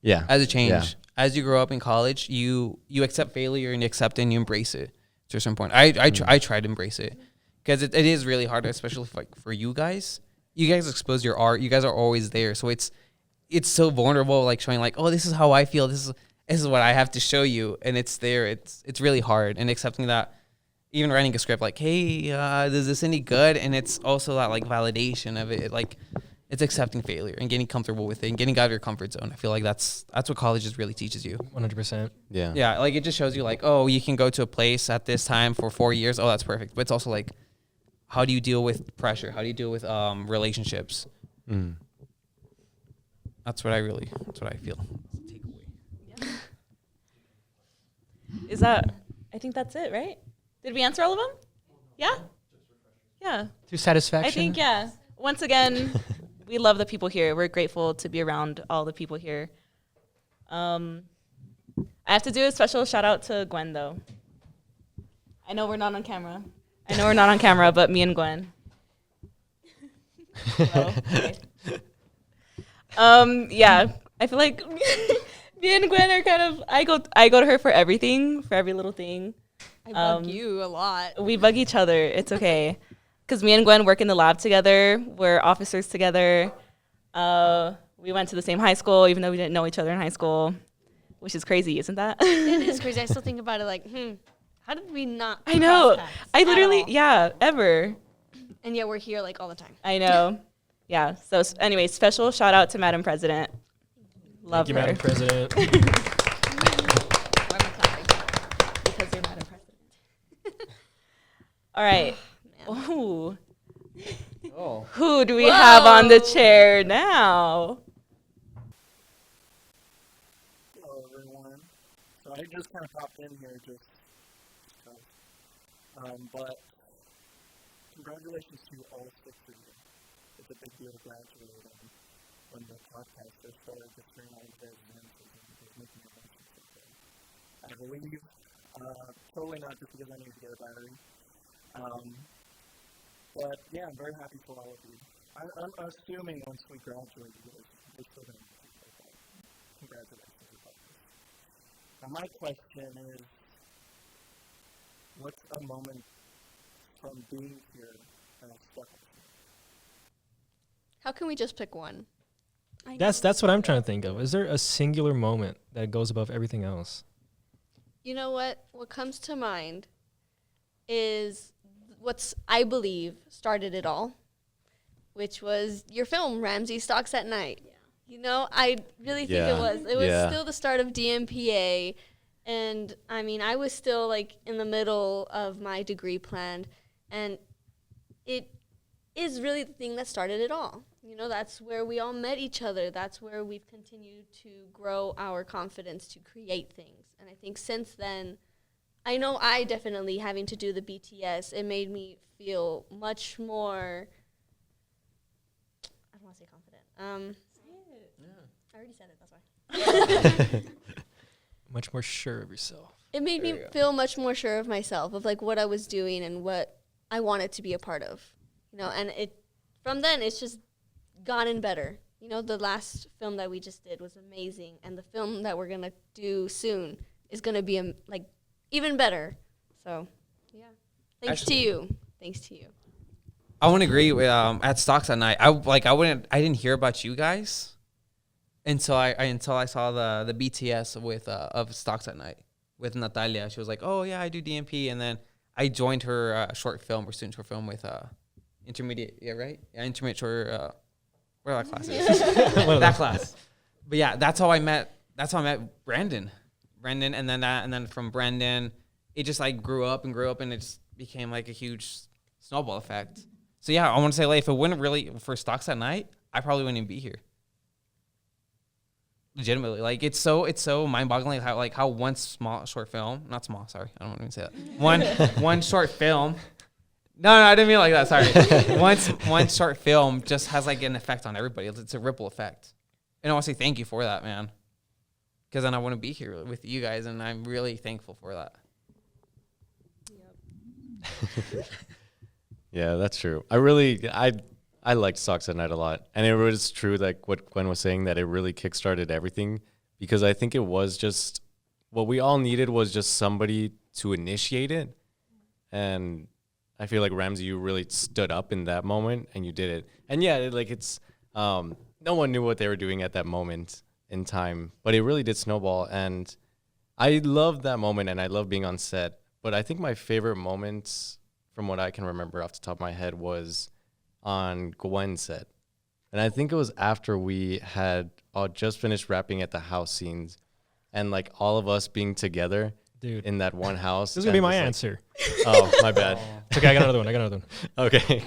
Yeah. As a change. Yeah. As you grow up in college, you accept failure and you accept it and you embrace it to a certain point. I try to embrace it because it is really hard, especially for you guys. You guys expose your art. You guys are always there. So it's so vulnerable, like showing like, oh, this is how I feel. This is what I have to show you. And it's there. It's really hard. And accepting that, even writing a script like, hey, is this any good? And it's also that like validation of it. Like, it's accepting failure and getting comfortable with it and getting out of your comfort zone. I feel like that's what college just really teaches you. 100%. Yeah. Yeah, like it just shows you like, oh, you can go to a place at this time for 4 years. Oh, that's perfect. But it's also like, how do you deal with pressure? How do you deal with relationships? Mm. That's what I feel. Takeaway. I think that's it, right? Did we answer all of them? Yeah? Yeah. To satisfaction? I think, yeah. Once again, we love the people here. We're grateful to be around all the people here. I have to do a special shout out to Gwen, though. I know we're not on camera, but me and Gwen. Oh, okay. Yeah, I feel like me and Gwen are kind of. I go to her for everything, for every little thing. I bug you a lot. We bug each other. It's okay. Because me and Gwen work in the lab together. We're officers together. We went to the same high school, even though we didn't know each other in high school, which is crazy, isn't that? It is crazy. I still think about it like, how did we not? I know. cross paths I at literally, all? yeah, ever. And yet we're here like all the time. I know. Yeah. So anyway, special shout out to Madam President. Love Thank you, her. Madam President. Why am I clapping? Because you're Madam President. All right. Ooh. Oh. Who do we have on the chair now? Hello, everyone. So I just kind of popped in here just because. But congratulations to all 6 of you. It's a big deal to graduate when the podcast is started to turn out their events and making a bunch of stuff. I believe, totally not just because I need to get a battery. But yeah, I'm very happy for all of you. I'm assuming once we graduate, we're still going to be people. Congratulations, everybody. Now my question is, what's a moment from being here that has stuck with you? How can we just pick one? That's what I'm trying to think of. Is there a singular moment that goes above everything else? You know what? What comes to mind is I believe started it all, which was your film, Ramsey Stalks at Night. Yeah. You know, I really think it was. It was still the start of DMPA. And I mean, I was still like in the middle of my degree plan. And it is really the thing that started it all. You know, that's where we all met each other. That's where we've continued to grow our confidence to create things. And I think since then, I know I definitely, having to do the BTS, it made me feel much more, I don't want to say confident. I already said it, that's why. Much more sure of yourself. It made me feel much more sure of myself, of like what I was doing and what I wanted to be a part of. You know, and it from then, it's just gotten better. You know, the last film that we just did was amazing, and the film that we're gonna do soon is gonna be like even better. So, yeah, thanks to you. I wouldn't agree with at Stocks at Night. I didn't hear about you guys until I saw the BTS with of Stocks at Night with Natalia. She was like, "Oh yeah, I do DMP," and then I joined her short film or student short film with intermediate. Yeah, right. Yeah, intermediate short. Where that class is. That class. But yeah, that's how I met Brandon, and then from Brandon, it just like grew up, and it just became like a huge snowball effect. So yeah, I want to say, like, if it wouldn't really for Stocks at Night, I probably wouldn't even be here. Legitimately, like it's so mind-boggling how one small short film, not small, sorry, I don't want to even say that. One short film. No, I didn't mean it like that. Sorry. One short film just has like an effect on everybody. It's a ripple effect, and I want to say thank you for that, man. Because then I want to be here with you guys, and I'm really thankful for that. Yep. Yeah, that's true. I liked Stocks at Night a lot, and it was true, like what Gwen was saying, that it really kickstarted everything, because I think it was just what we all needed was just somebody to initiate it, and I feel like Ramsey, you really stood up in that moment and you did it. And yeah, it's no one knew what they were doing at that moment in time, but it really did snowball. And I love that moment, and I love being on set. But I think my favorite moments, from what I can remember off the top of my head, was on Gwen's set. And I think it was after we had just finished wrapping at the house scenes, and like all of us being together. Dude, in that one house. This is going to be my answer. Oh, my bad. It's okay, I got another one. Okay.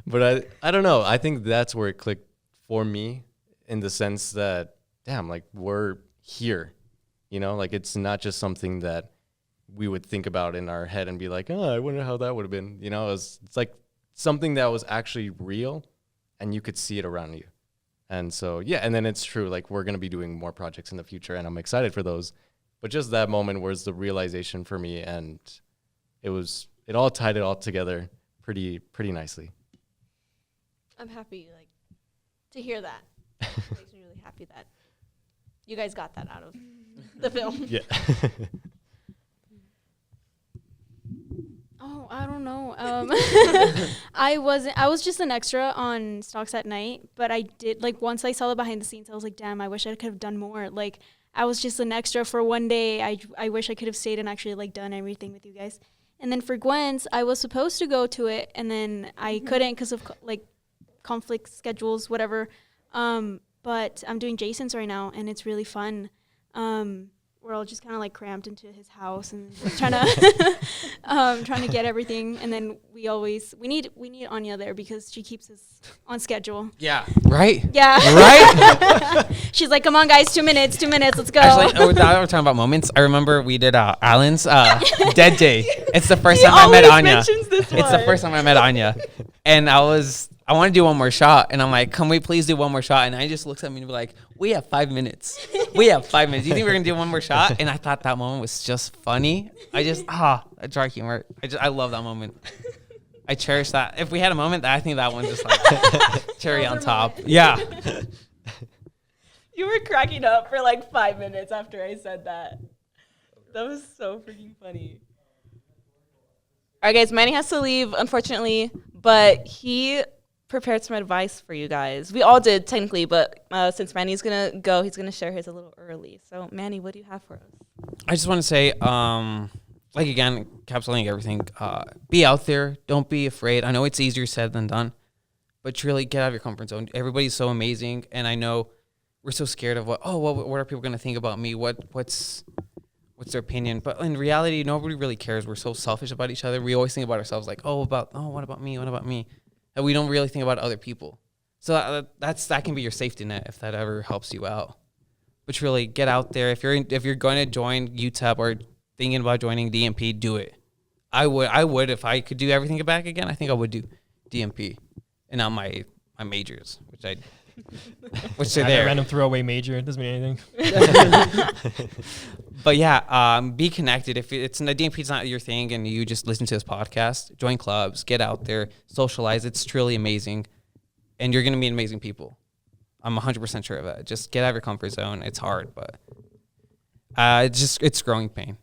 But I don't know. I think that's where it clicked for me, in the sense that, damn, like, we're here. You know, like, it's not just something that we would think about in our head and be like, oh, I wonder how that would have been. You know, it's like something that was actually real, and you could see it around you. And so, yeah, and then it's true. Like, we're going to be doing more projects in the future, and I'm excited for those. But just that moment was the realization for me, and it all tied it all together pretty nicely. I'm happy, like, to hear that. It makes me really happy that you guys got that out of the film. Yeah. Oh, I don't know. I was just an extra on Stocks at Night, but I did, like, once I saw the behind the scenes, I was like, damn, I wish I could have done more. Like, I was just an extra for one day. I wish I could have stayed and actually, like, done everything with you guys. And then for Gwen's, I was supposed to go to it, and then I couldn't because of, like, conflict schedules, whatever. But I'm doing Jason's right now, and it's really fun. We're all just kind of, like, cramped into his house and trying to get everything. And then we need Anya there because she keeps us on schedule. Yeah. Right? Yeah. Right? She's like, come on, guys, 2 minutes, let's go. Actually, we're talking about moments. I remember we did Alan's Dead Day. It's the first time I met Anya. It's the first time I met Anya. And I want to do one more shot. And I'm like, can we please do one more shot? And I just looked at me and be like, we have 5 minutes. We have 5 minutes. You think we're going to do one more shot? And I thought that moment was just funny. A dry humor. I love that moment. I cherish that. If we had a moment, I think that one just like cherry on top. Yeah. You were cracking up for like 5 minutes after I said that. That was so freaking funny. All right, guys, Manny has to leave, unfortunately, but he prepared some advice for you guys. We all did, technically, but since Manny's going to go, he's going to share his a little early. So, Manny, what do you have for us? I just want to say, like, again, encapsulating everything, be out there. Don't be afraid. I know it's easier said than done, but truly get out of your comfort zone. Everybody's so amazing, and I know we're so scared of what are people going to think about me? What's their opinion? But in reality, nobody really cares. We're so selfish about each other. We always think about ourselves like, what about me? What about me? And we don't really think about other people. So that can be your safety net if that ever helps you out. But really, get out there. If you're going to join UTEP or thinking about joining DMP, do it. I would if I could do everything back again. I think I would do DMP and not my majors, which are there. A random throwaway major. It doesn't mean anything. But yeah, be connected. If it's DMP is not your thing and you just listen to this podcast, join clubs, get out there, socialize. It's truly amazing. and you're gonna meet amazing people. I'm 100% sure of that. Just get out of your comfort zone. It's hard, but it's growing pain.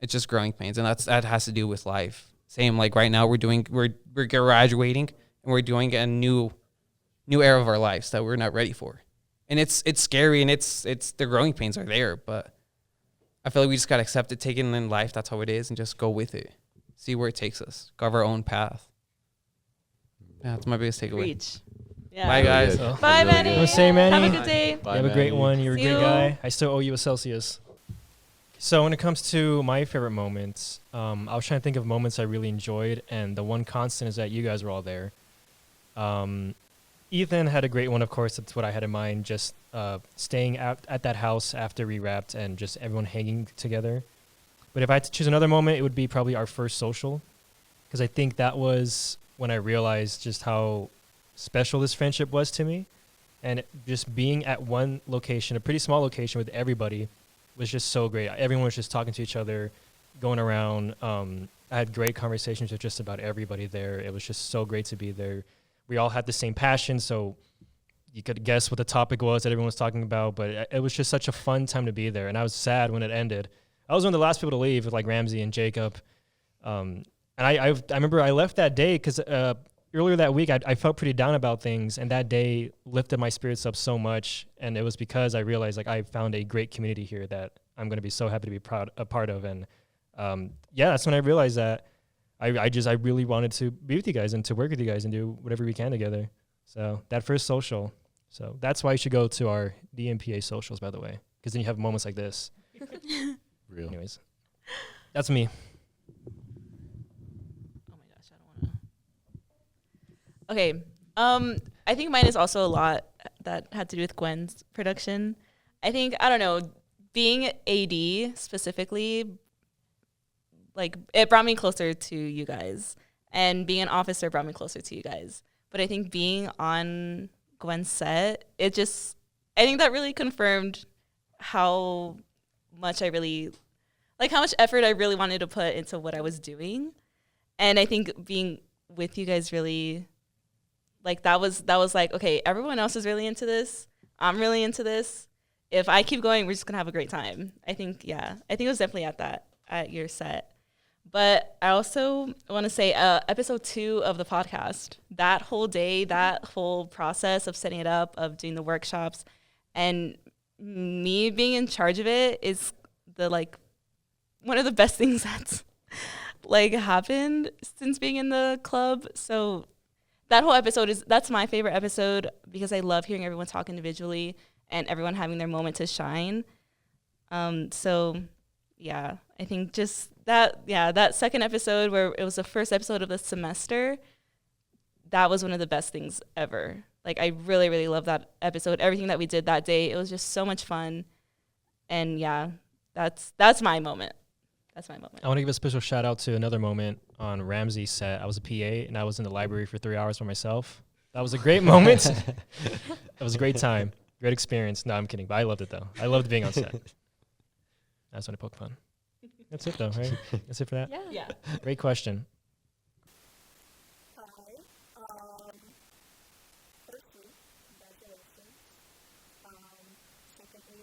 It's just growing pains, and that has to do with life. Same like right now we're graduating and we're doing a new era of our lives that we're not ready for, and it's scary, and it's the growing pains are there, but I feel like we just gotta accept it, take it in life. That's how it is, and just go with it. See where it takes us. Carve our own path. Yeah, that's my biggest takeaway. Preach. Yeah. Bye, guys. So, Bye, Really Manny. good. Let's say, Manny. Have a good day. Bye, you have a great Manny. one. You're a See great you. guy. I still owe you a Celsius. So when it comes to my favorite moments, I was trying to think of moments I really enjoyed, and the one constant is that you guys were all there. Ethan had a great one, of course. That's what I had in mind, just staying at that house after we wrapped and just everyone hanging together. But if I had to choose another moment, it would be probably our first social, because I think that was when I realized just how special this friendship was to me. And just being at one location, a pretty small location with everybody, was just so great. Everyone was just talking to each other, going around. I had great conversations with just about everybody there. It was just so great to be there. We all had the same passion, so you could guess what the topic was that everyone was talking about, but it was just such a fun time to be there, and I was sad when it ended. I was one of the last people to leave with like Ramsey and Jacob. And I remember I left that day because earlier that week I felt pretty down about things, and that day lifted my spirits up so much, and it was because I realized like I found a great community here that I'm going to be so happy to be a part of. And that's when I realized that I really wanted to be with you guys and to work with you guys and do whatever we can together. So that first social. So that's why you should go to our DMPA socials, by the way, because then you have moments like this. Real. Anyways, that's me. Oh my gosh, I don't want to. Okay. I think mine is also a lot that had to do with Gwen's production. I think, I don't know, being AD specifically, like, it brought me closer to you guys. And being an officer brought me closer to you guys. But I think being on Gwen's set, I think that really confirmed how much how much effort I really wanted to put into what I was doing. And I think being with you guys really, like, that was like, okay, everyone else is really into this. I'm really into this. If I keep going, we're just gonna have a great time. I think it was definitely at your set. But I also want to say episode 2 of the podcast, that whole day, that whole process of setting it up, of doing the workshops, and me being in charge of it is one of the best things that's happened since being in the club. So that whole episode that's my favorite episode, because I love hearing everyone talk individually and everyone having their moment to shine. So yeah, I think just that second episode, where it was the first episode of the semester, that was one of the best things ever. Like, I really, really love that episode. Everything that we did that day, it was just so much fun. And yeah, that's my moment. That's my moment. I want to give a special shout out to another moment on Ramsey's set. I was a PA and I was in the library for 3 hours by myself. That was a great moment. That was a great time. Great experience. No, I'm kidding, but I loved it though. I loved being on set. That's when I poke fun. That's it though, right? That's it for that? Yeah. Great question. Hi. Firstly, congratulations. Secondly,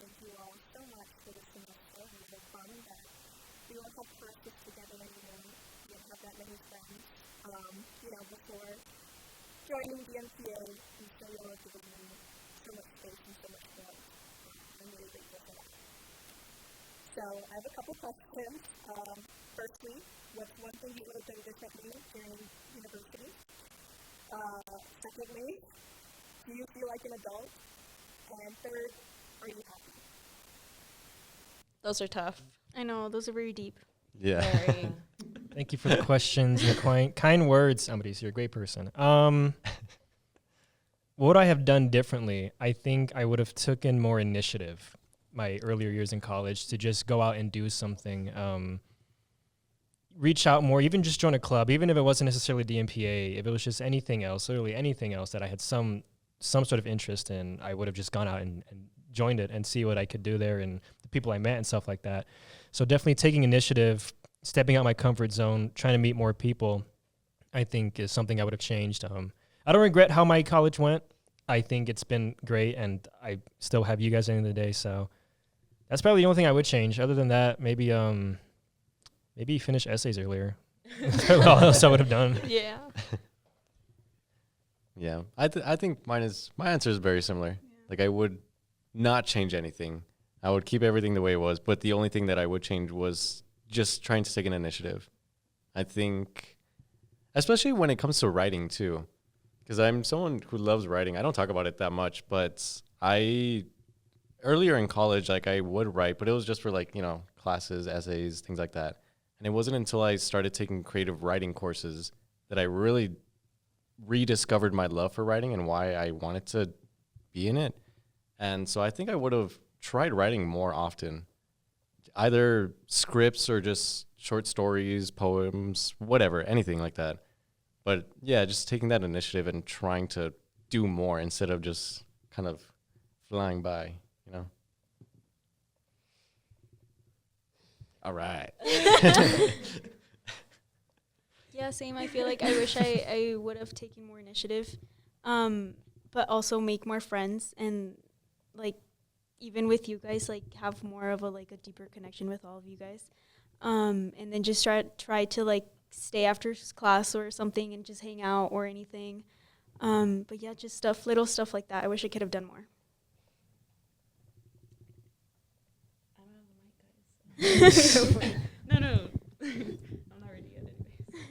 thank you all so much for this semester. We've been fun that we won't have to practice together anymore. We don't have that many friends. Before joining DMPA, we so wanted to give me so much space and so much love. I'm really grateful for that. So I have a couple questions. Firstly, what's one thing you would have done differently during university? Secondly, do you feel like an adult? And third, are you happy? Those are tough. I know, those are very deep. Yeah. Very. Thank you for the questions and the kind words. Somebody's you're a great person. What would I have done differently? I think I would have taken more initiative my earlier years in college to just go out and do something, reach out more, even just join a club, even if it wasn't necessarily DMPA, if it was just anything else, literally anything else that I had some sort of interest in, I would have just gone out and joined it and see what I could do there and the people I met and stuff like that. So definitely taking initiative, stepping out my comfort zone, trying to meet more people, I think is something I would have changed. I don't regret how my college went. I think it's been great, and I still have you guys at the end of the day. So that's probably the only thing I would change. Other than that, maybe finish essays earlier. That's probably all else I would have done. Yeah. Yeah, I think my answer is very similar. Like I would not change anything. I would keep everything the way it was, but the only thing that I would change was just trying to take an initiative. I think, especially when it comes to writing too, because I'm someone who loves writing. I don't talk about it that much, but earlier in college, like I would write, but it was just for like, classes, essays, things like that. And it wasn't until I started taking creative writing courses that I really rediscovered my love for writing and why I wanted to be in it. And so I think I would have tried writing more often, either scripts or just short stories, poems, whatever, anything like that. But yeah, just taking that initiative and trying to do more instead of just kind of flying by, All right. Yeah, same. I feel like I wish I would have taken more initiative, but also make more friends and like even with you guys, like have more of a deeper connection with all of you guys, and then just try to like stay after class or something and just hang out or anything. But yeah, just little stuff like that. I wish I could have done more. No. I'm not ready yet anyways.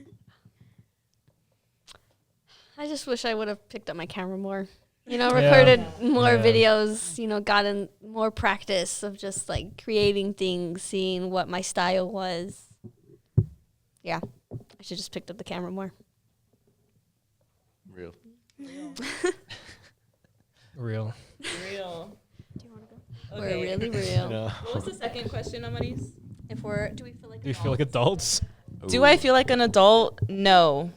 I just wish I would have picked up my camera more. Recorded more videos, gotten more practice of just like creating things, seeing what my style was. Yeah, I should just picked up the camera more. Real. Real. Do you want to go? We're really real. What was the second question, Amaris? Do we feel like Do you feel like adults? Do I feel like an adult? No.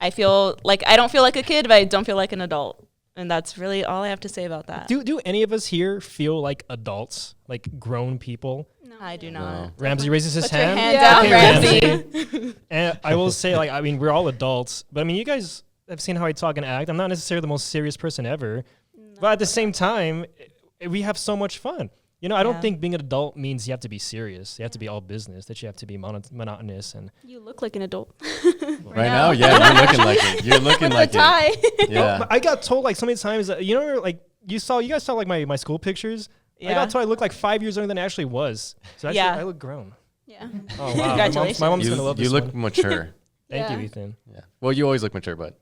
I don't feel like a kid, but I don't feel like an adult. And that's really all I have to say about that. Do any of us here feel like adults, like grown people? No. I do No. not. Ramsey raises his Put your hand. hand down, Okay, Ramsey. And I will say, we're all adults, but you guys have seen how I talk and act. I'm not necessarily the most serious person ever, but at the same time, we have so much fun. I don't think being an adult means you have to be serious. You have to be all business, that you have to be monotonous. And You look like an adult. Right now, yeah, you're looking like it. You're looking like tie. it. Yeah. But I got told so many times, you guys saw my school pictures. I got told I looked like 5 years older than I actually was. So actually, I look grown. Yeah. Oh, wow. Congratulations. My mom's going to love this You look one. mature. Thank Yeah. you, Ethan. Yeah. Well, you always look mature, but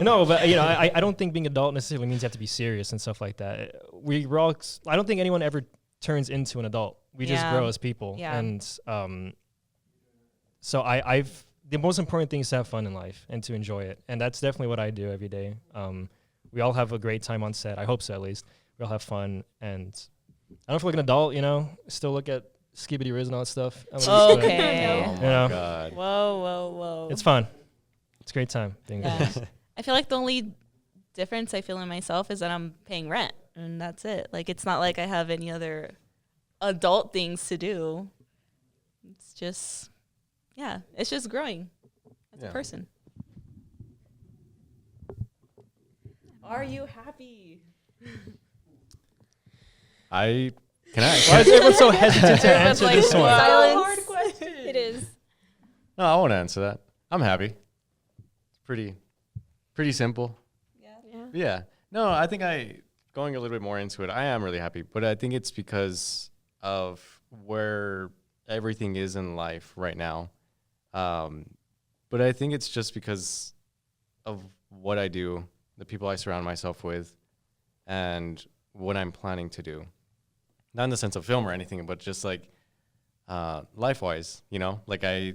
No, but I don't think being adult necessarily means you have to be serious and stuff like that. We're all. I don't think anyone ever turns into an adult. We just grow as people. Yeah. And so I've the most important thing is to have fun in life and to enjoy it, and that's definitely what I do every day. We all have a great time on set. I hope so, at least. We all have fun, and I don't feel like an adult. Still look at Skibbity Riz and all that stuff. Okay. oh my Yeah. god. Whoa. It's fun. It's a great time. Being Yeah. I feel like the only difference I feel in myself is that I'm paying rent, and that's it. Like, it's not like I have any other adult things to do. It's just, it's just growing as a person. Are you happy? Can Why is everyone so hesitant to Everyone's answer like, this one? wow, Silence. hard question. It is. No, I won't answer that. I'm happy. It's pretty simple. Yeah. No, I think going a little bit more into it, I am really happy, but I think it's because of where everything is in life right now. But I think it's just because of what I do, the people I surround myself with, and what I'm planning to do. Not in the sense of film or anything, but just like life-wise, like I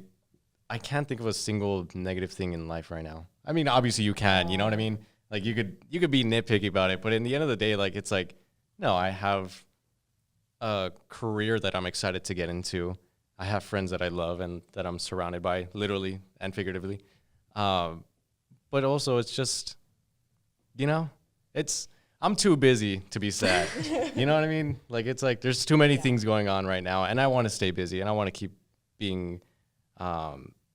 can't think of a single negative thing in life right now. I mean, obviously you can, you know what I mean? Like you could be nitpicky about it, but in the end of the day, like it's like, no, I have a career that I'm excited to get into. I have friends that I love and that I'm surrounded by, literally and figuratively. But also it's just, I'm too busy to be sad. You know what I mean? Like it's like there's too many things going on right now, and I want to stay busy and I want to keep being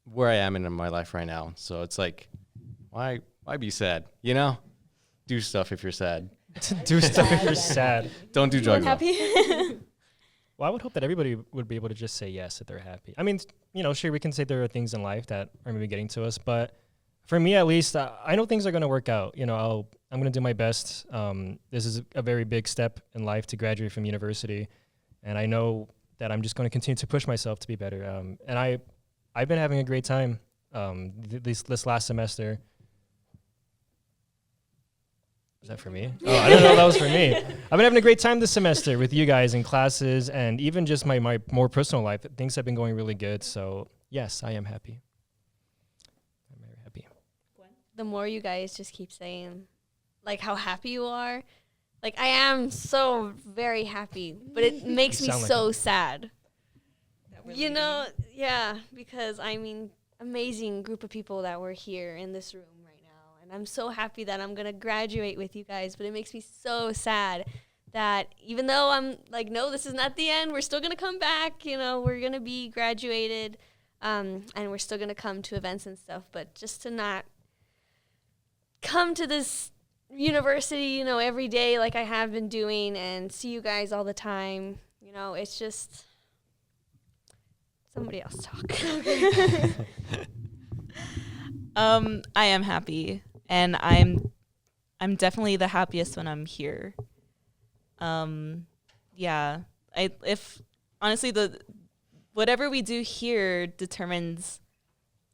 where I am in my life right now. So it's like, why be sad? You know, do stuff if you're sad. Do stuff if you're sad. Don't do drugs. Happy? Well, I would hope that everybody would be able to just say yes if they're happy. I mean, sure, we can say there are things in life that are maybe getting to us, but for me at least, I know things are going to work out. I'm going to do my best. This is a very big step in life to graduate from university, and I know that I'm just going to continue to push myself to be better. And I've been having a great time this last semester. Was that for me? Oh, I didn't know that was for me. I've been having a great time this semester with you guys in classes and even just my more personal life. Things have been going really good. So, yes, I am happy. I'm very happy. The more you guys just keep saying, like, how happy you are, like, I am so very happy, but it makes me so sad. Yeah, because, amazing group of people that were here in this room right now. And I'm so happy that I'm going to graduate with you guys, but it makes me so sad that even though I'm like, no, this is not the end, we're still going to come back, we're going to be graduated, and we're still going to come to events and stuff, but just to not come to this university, every day like I have been doing and see you guys all the time, it's just... Somebody else talk. I am happy, and I'm definitely the happiest when I'm here. Yeah, if honestly whatever we do here determines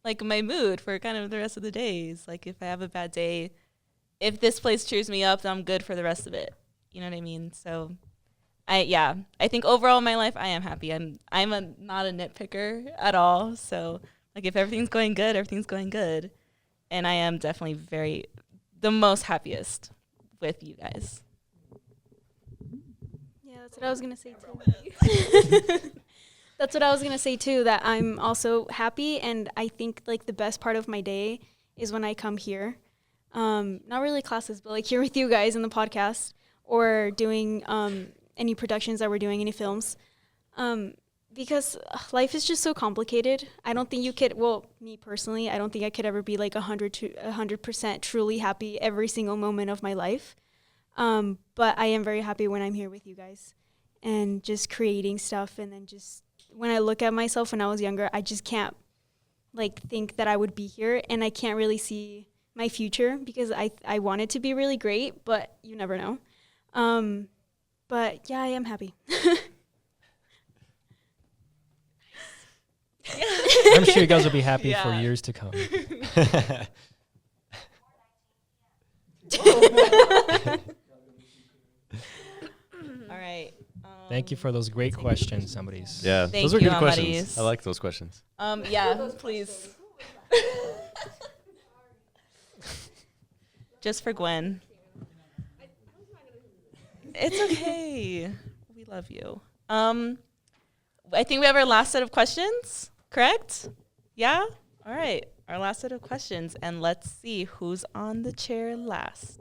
like my mood for kind of the rest of the days. Like if I have a bad day, if this place cheers me up, then I'm good for the rest of it. You know what I mean? So I think overall in my life I am happy. I'm not a nitpicker at all. So like if everything's going good, everything's going good. And I am definitely the most happiest with you guys. Yeah, that's what I was going to say too. That's what I was going to say too, that I'm also happy, and I think like the best part of my day is when I come here. Not really classes, but like here with you guys in the podcast or doing any productions that we're doing, any films, because life is just so complicated. I don't think you could, well, me personally, I don't think I could ever be like 100% truly happy every single moment of my life. But I am very happy when I'm here with you guys and just creating stuff. And then just when I look at myself when I was younger, I just can't like think that I would be here, and I can't really see my future because I want it to be really great, but you never know. But yeah, I am happy. I'm sure you guys will be happy for years to come. All right. Thank you for those great questions, somebody's. Yeah, Thank those are you, good questions. Amadis. I like those questions. Yeah, please. Just for Gwen. It's okay. We love you. I think we have our last set of questions, correct? Yeah? All right. Our last set of questions. And let's see who's on the chair last.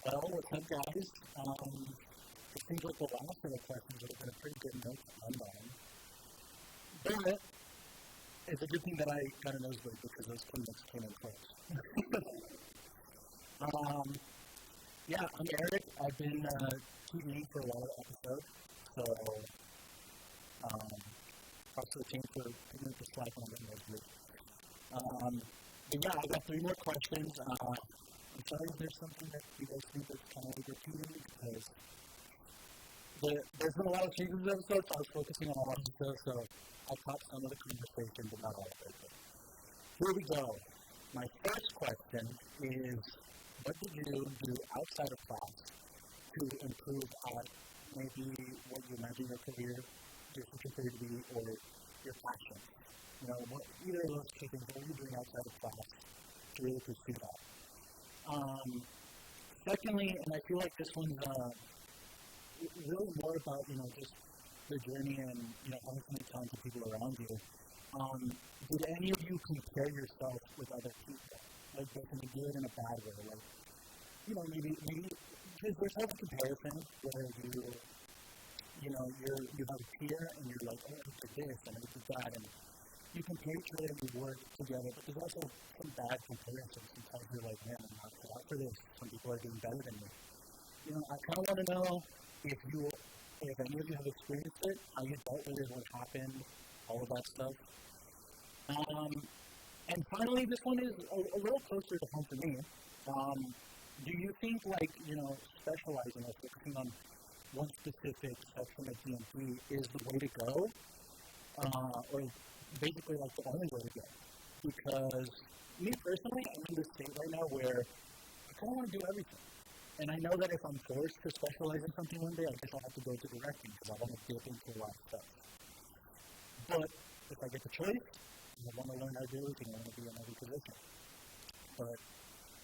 Well, what's up, guys? It seems like the last set of questions would have been a pretty good note on mine. But it's a good thing that I got a nosebleed because those clinics came in close. Yeah, I'm Eric. I've been TV for a lot of episodes, so also a chance for picking up the slack on that nosebleed. But yeah, I got 3 more questions. I'm sorry if there's something that you guys think is kind of repeating because there's been a lot of changes in episodes, so I was focusing on a lot of episodes, so I caught some of the conversation, but not all of it. Here we go. My first question is, what did you do outside of class to improve on maybe what you imagine your career, your future career to be, or your passion? Either of those 2 things, what are you doing outside of class to really pursue that? Secondly, and I feel like this one's really more about, just the journey and, having so many talented people around you. Did any of you compare yourself with other people? Like, both in a good and a bad way? Like, maybe because there's no comparison where you have a peer and you're like, oh, I did this and I did that, and you compare each other and you work together, but there's also some bad comparisons. Sometimes you're like, man, I'm not cut out for this. Some people are doing better than me. You know, I kind of want to know if any of you have experienced it, how you dealt with it, what happened, all of that stuff. And finally, this one is a little closer to home for me. Do you think, like, you know, specializing or focusing on one specific section of DMP is the way to go? Or basically, like, the only way to go? Because me personally, I'm in this state right now where I kind of want to do everything. And I know that if I'm forced to specialize in something one day, I guess I'll have to go to directing because I want to dip into a lot of stuff. But if I get the choice, I want to learn how to do everything. I want to be in every position. But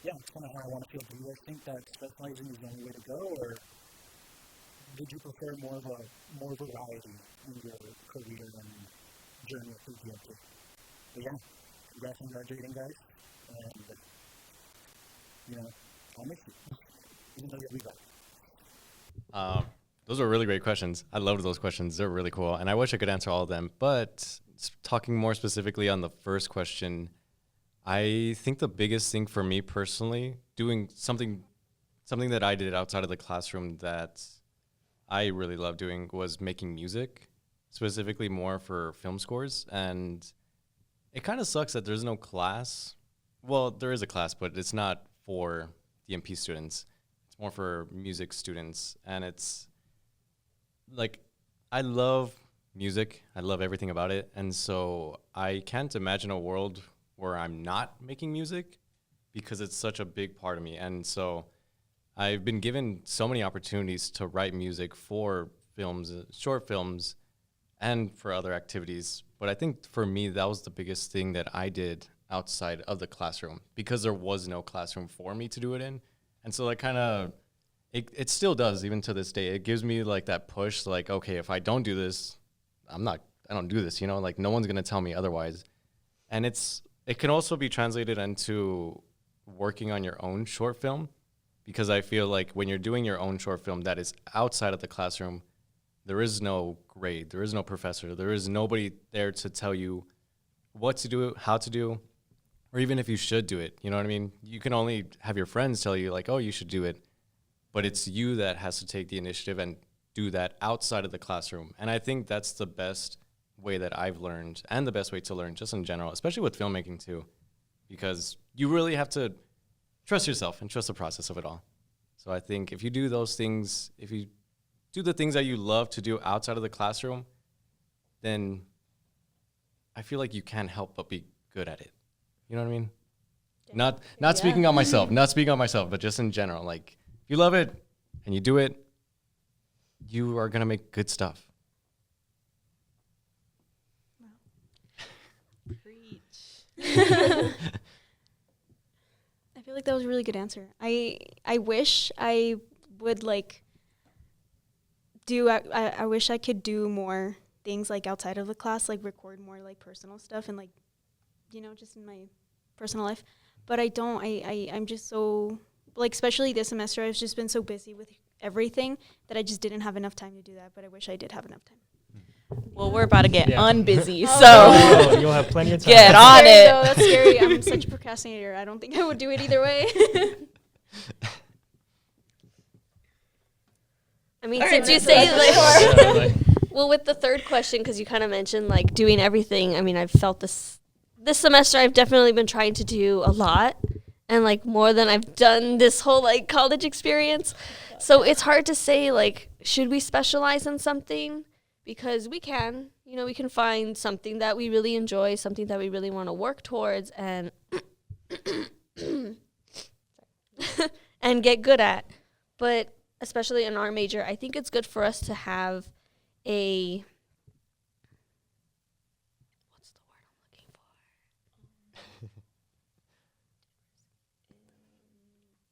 yeah, that's kind of how I want to feel. Do you guys think that specializing is the only way to go, or did you prefer more variety in your career and journey through DMP? But yeah, congrats on graduating, guys. And you know, I'll miss you. Even though you'll be back. Those are really great questions. I loved those questions. They're really cool. And I wish I could answer all of them. But talking more specifically on the first question, I think the biggest thing for me personally, doing something that I did outside of the classroom that I really love doing was making music, specifically more for film scores. And it kind of sucks that there's no class. Well, there is a class, but it's not for DMP students. It's more for music students. And it's like, I love music. I love everything about it. And so I can't imagine a world where I'm not making music because it's such a big part of me. And so I've been given so many opportunities to write music for films, short films, and for other activities. But I think for me, that was the biggest thing that I did outside of the classroom because there was no classroom for me to do it in. And so that kind of, it still does, even to this day. It gives me like that push, like, okay, if I don't do this, I don't do this, you know, like no one's going to tell me otherwise. And it can also be translated into working on your own short film, because I feel like when you're doing your own short film that is outside of the classroom, there is no grade, there is no professor, there is nobody there to tell you what to do, how to do, or even if you should do it. You know what I mean? You can only have your friends tell you like, oh, you should do it. But it's you that has to take the initiative and do that outside of the classroom. And I think that's the best way that I've learned, and the best way to learn just in general, especially with filmmaking too, because you really have to trust yourself and trust the process of it all. So I think if you do those things, if you do the things that you love to do outside of the classroom, then I feel like you can't help but be good at it. You know what I mean? Not speaking on myself, but just in general. Like, if you love it and you do it, you are going to make good stuff. Preach. I feel like that was a really good answer. I wish I would like I wish I could do more things like outside of the class, like record more like personal stuff and like, you know, just in my personal life. But I don't. I'm just so, like, especially this semester, I've just been so busy with everything that I just didn't have enough time to do that. But I wish I did have enough time. Well, we're about to get unbusy, so Oh, you'll have plenty of time. get That's on scary, it. though. That's scary. I'm such a procrastinator. I don't think I would do it either way. I mean, All since right, you that's say like, well, with the third question, because you kind of mentioned like doing everything. I mean, I've felt this semester. I've definitely been trying to do a lot, and like more than I've done this whole like college experience. So it's hard to say like, should we specialize in something? Because we can, you know, we can find something that we really enjoy, something that we really want to work towards, and and get good at. But especially in our major, I think it's good for us to have a, what's the word I'm looking for?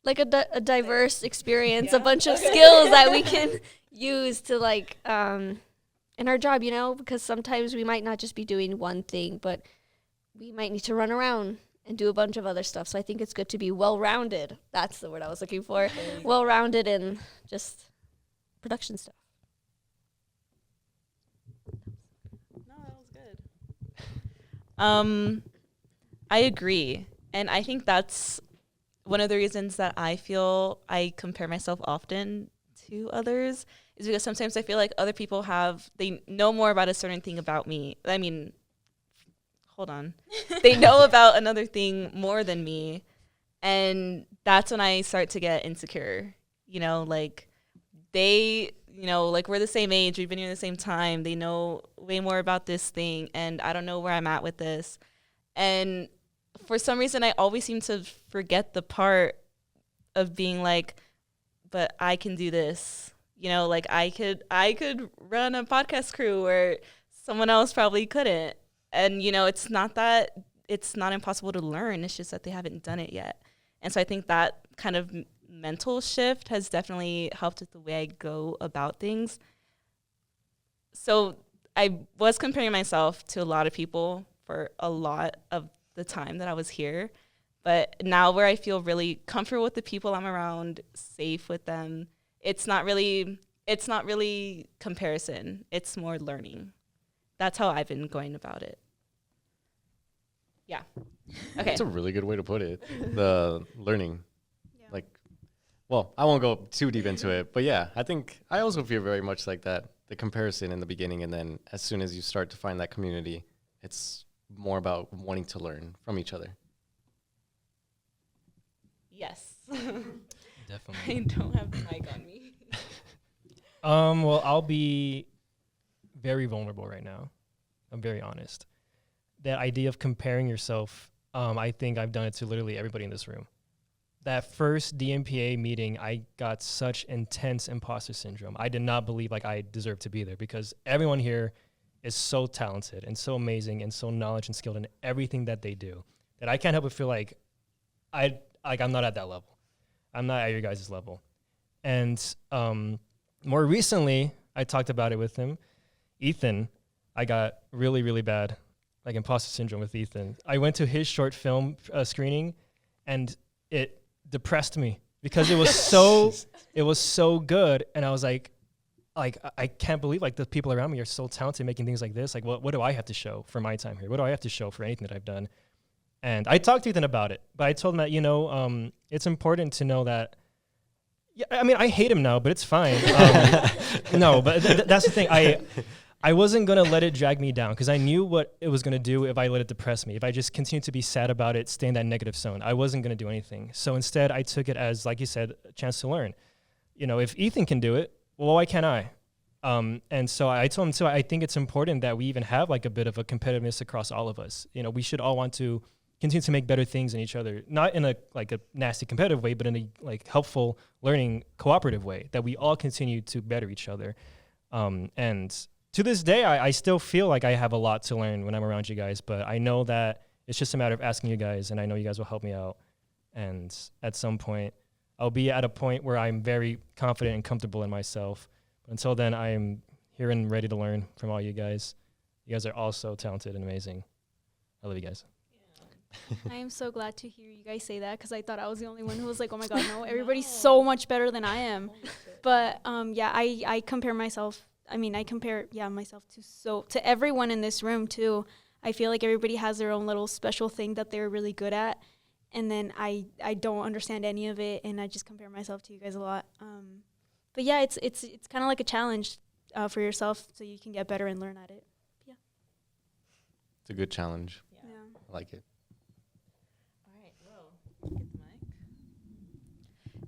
Like a diverse experience, a bunch of skills that we can use to like in our job, you know, because sometimes we might not just be doing one thing, but we might need to run around and do a bunch of other stuff. So I think it's good to be well-rounded. That's the word I was looking for. Well-rounded in just production stuff. No, that was good. I agree. And I think that's one of the reasons that I feel I compare myself often to others is because sometimes I feel like other people they know more about a certain thing about me. I mean, hold on. They know about another thing more than me. And that's when I start to get insecure. You know, like like we're the same age, we've been here the same time. They know way more about this thing, and I don't know where I'm at with this. And for some reason, I always seem to forget the part of being like, but I can do this. You know, like I could run a podcast crew where someone else probably couldn't. And, you know, it's not impossible to learn. It's just that they haven't done it yet. And so I think that kind of mental shift has definitely helped with the way I go about things. So I was comparing myself to a lot of people for a lot of the time that I was here. But now where I feel really comfortable with the people I'm around, safe with them, it's not really comparison. It's more learning. That's how I've been going about it. Yeah. Okay. That's a really good way to put it. The learning. Yeah. Like, well, I won't go too deep into it, but yeah, I think I also feel very much like that. The comparison in the beginning, and then as soon as you start to find that community, it's more about wanting to learn from each other. Yes. Definitely. I don't have the mic on me. Well, I'll be very vulnerable right now. I'm very honest. That idea of comparing yourself, I think I've done it to literally everybody in this room. That first DMPA meeting, I got such intense imposter syndrome. I did not believe like I deserved to be there because everyone here is so talented and so amazing and so knowledge and skilled in everything that they do that I can't help but feel like I'm not at that level. I'm not at your guys' level. And more recently, I talked about it with him. Ethan, I got really, really bad, like imposter syndrome with Ethan. I went to his short film screening, and it depressed me because it was so good, and I was like I can't believe like the people around me are so talented making things like this. Like what do I have to show for my time here? What do I have to show for anything that I've done? And I talked to Ethan about it, but I told him that it's important to know that. Yeah, I mean, I hate him now, but it's fine. No, but that's the thing. I wasn't going to let it drag me down because I knew what it was going to do if I let it depress me. If I just continued to be sad about it, stay in that negative zone, I wasn't going to do anything. So instead, I took it as, like you said, a chance to learn. You know, if Ethan can do it, well, why can't I? And so I told him, too, I think it's important that we even have like a bit of a competitiveness across all of us. You know, we should all want to continue to make better things in each other, not in a nasty competitive way, but in a like helpful, learning, cooperative way that we all continue to better each other. And to this day, I still feel like I have a lot to learn when I'm around you guys, but I know that it's just a matter of asking you guys, and I know you guys will help me out. And at some point, I'll be at a point where I'm very confident and comfortable in myself. But until then, I am here and ready to learn from all you guys. You guys are all so talented and amazing. I love you guys. I am so glad to hear you guys say that because I thought I was the only one who was like, oh my God, no, everybody's so much better than I am. But yeah, I compare myself. I mean, I compare myself to everyone in this room too. I feel like everybody has their own little special thing that they're really good at. And then I don't understand any of it, and I just compare myself to you guys a lot. But yeah, it's kind of like a challenge for yourself so you can get better and learn at it. Yeah. It's a good challenge. Yeah. I like it.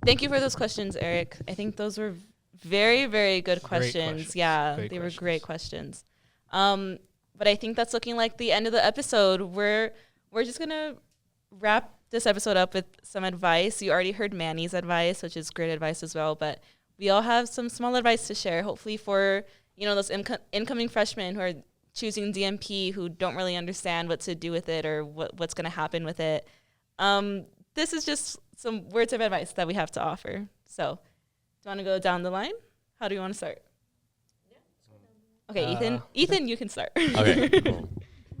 Thank you for those questions, Eric. I think those were very, very good questions. Yeah, they were great questions. But I think that's looking like the end of the episode. We're just gonna wrap this episode up with some advice. You already heard Manny's advice, which is great advice as well. But we all have some small advice to share. Hopefully for those incoming freshmen who are choosing DMP who don't really understand what to do with it or what's gonna happen with it. This is just some words of advice that we have to offer. So, do you want to go down the line? How do you want to start? Okay, Ethan, you can start. Okay, cool.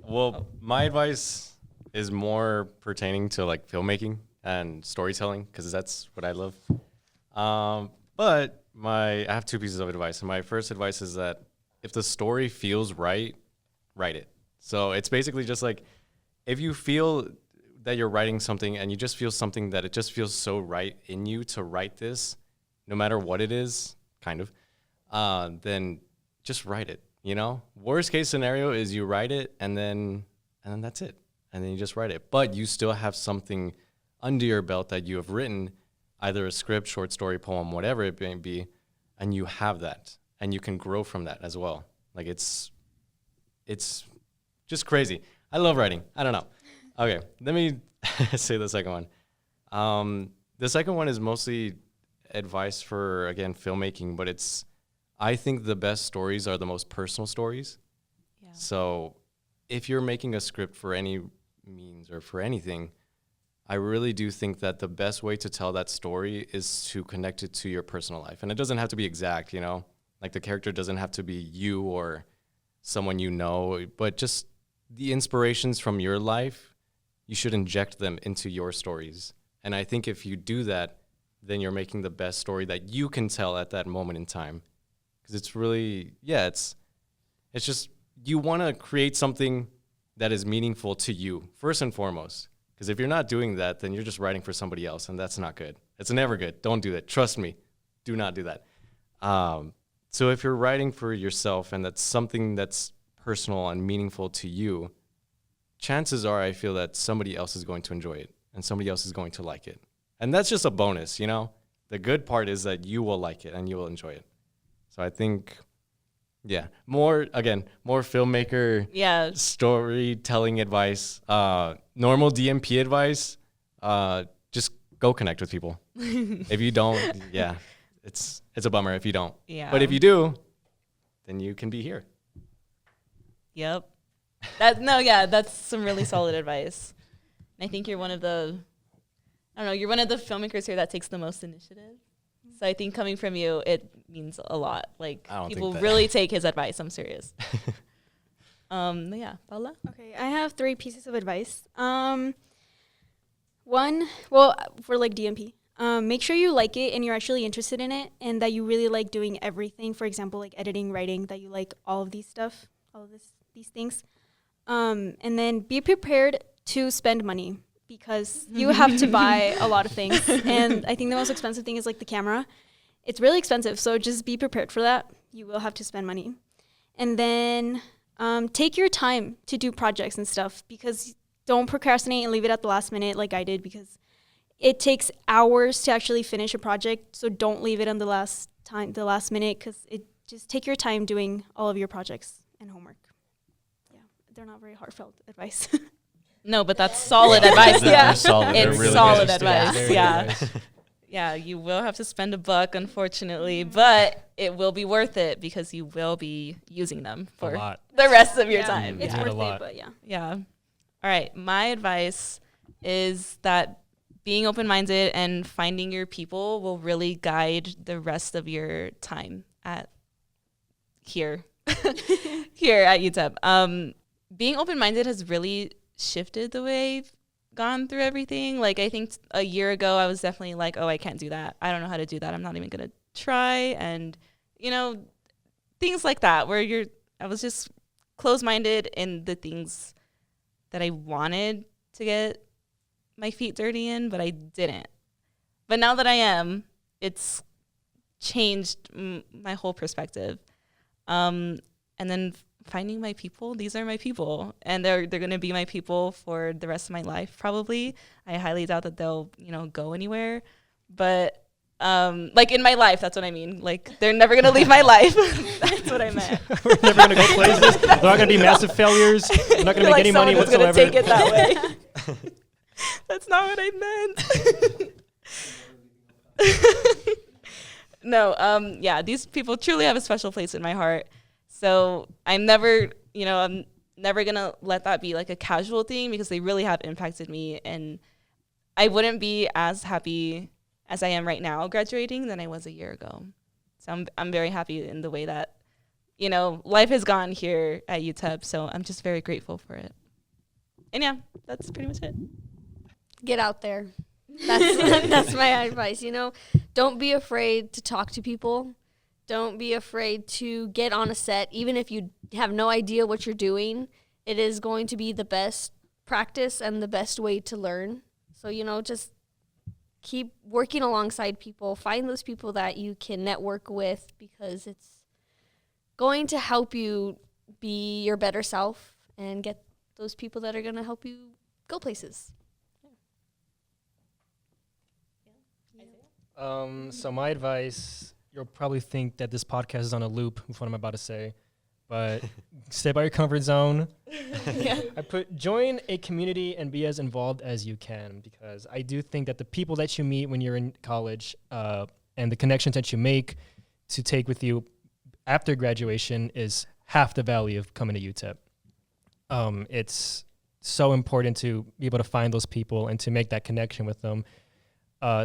Well, my advice is more pertaining to like filmmaking and storytelling because that's what I love. But I have two pieces of advice. And my first advice is that if the story feels right, write it. So it's basically just like if you feel that you're writing something and you just feel something that it just feels so right in you to write this, no matter what it is, kind of, then just write it, you know? Worst case scenario is you write it and then that's it. And then you just write it. But you still have something under your belt that you have written, either a script, short story, poem, whatever it may be, and you have that. And you can grow from that as well. Like it's just crazy. I love writing. I don't know. Okay, let me say the second one. The second one is mostly advice for, again, filmmaking, but I think the best stories are the most personal stories. Yeah. So if you're making a script for any means or for anything, I really do think that the best way to tell that story is to connect it to your personal life. And it doesn't have to be exact, you know? Like the character doesn't have to be you or someone you know, but just the inspirations from your life, you should inject them into your stories. And I think if you do that, then you're making the best story that you can tell at that moment in time. Because it's really, it's just, you want to create something that is meaningful to you, first and foremost. Because if you're not doing that, then you're just writing for somebody else, and that's not good. It's never good. Don't do that. Trust me. Do not do that. So if you're writing for yourself and that's something that's personal and meaningful to you, chances are I feel that somebody else is going to enjoy it and somebody else is going to like it. And that's just a bonus, you know? The good part is that you will like it and you will enjoy it. So I think, more filmmaker storytelling advice, normal DMP advice, just go connect with people. If you don't, it's a bummer if you don't. Yeah. But if you do, then you can be here. Yep. That's some really solid advice. And I think you're one of the filmmakers here that takes the most initiative. So I think coming from you, it means a lot. Like people really take his advice. I'm serious. Paola? Okay, I have 3 pieces of advice. One, for like DMP, make sure you like it and you're actually interested in it and that you really like doing everything. For example, like editing, writing, that you like all of these things. And then be prepared to spend money because you have to buy a lot of things. And I think the most expensive thing is like the camera. It's really expensive, so just be prepared for that. You will have to spend money. And then take your time to do projects and stuff because don't procrastinate and leave it at the last minute like I did because it takes hours to actually finish a project. So don't leave it on the last minute because just take your time doing all of your projects and homework. Yeah, they're not very heartfelt advice. No, but that's solid advice. They're solid. They're It's really solid good. advice. Yeah, you will have to spend $1, unfortunately, but it will be worth it because you will be using them for the rest of your time. It's worth it, but Yeah. All right. My advice is that being open-minded and finding your people will really guide the rest of your time here at UTEP. Being open-minded has really shifted the way I've gone through everything. Like I think a year ago I was definitely like, oh, I can't do that. I don't know how to do that. I'm not even going to try. And, things like that where I was just closed-minded in the things that I wanted to get my feet dirty in, but I didn't. But now that I am, it's changed my whole perspective. And then finding my people, these are my people, and they're going to be my people for the rest of my life probably. I highly doubt that they'll, go anywhere. But like in my life, that's what I mean. Like they're never going to leave my life. That's what I meant. We're never going to go places. They're not going to be massive failures. They're not going to make any money whatsoever. Take it that way. That's not what I meant. No, these people truly have a special place in my heart. So I'm never gonna let that be like a casual thing because they really have impacted me, and I wouldn't be as happy as I am right now graduating than I was a year ago. So I'm very happy in the way that, life has gone here at UTEP. So I'm just very grateful for it. And that's pretty much it. Get out there. That's my advice. Don't be afraid to talk to people. Don't be afraid to get on a set, even if you have no idea what you're doing. It is going to be the best practice and the best way to learn. So, just keep working alongside people. Find those people that you can network with, because it's going to help you be your better self and get those people that are going to help you go places. So my advice, you'll probably think that this podcast is on a loop with what I'm about to say, but stay by your comfort zone. I put join a community and be as involved as you can, because I do think that the people that you meet when you're in college and the connections that you make to take with you after graduation is half the value of coming to UTEP. It's so important to be able to find those people and to make that connection with them.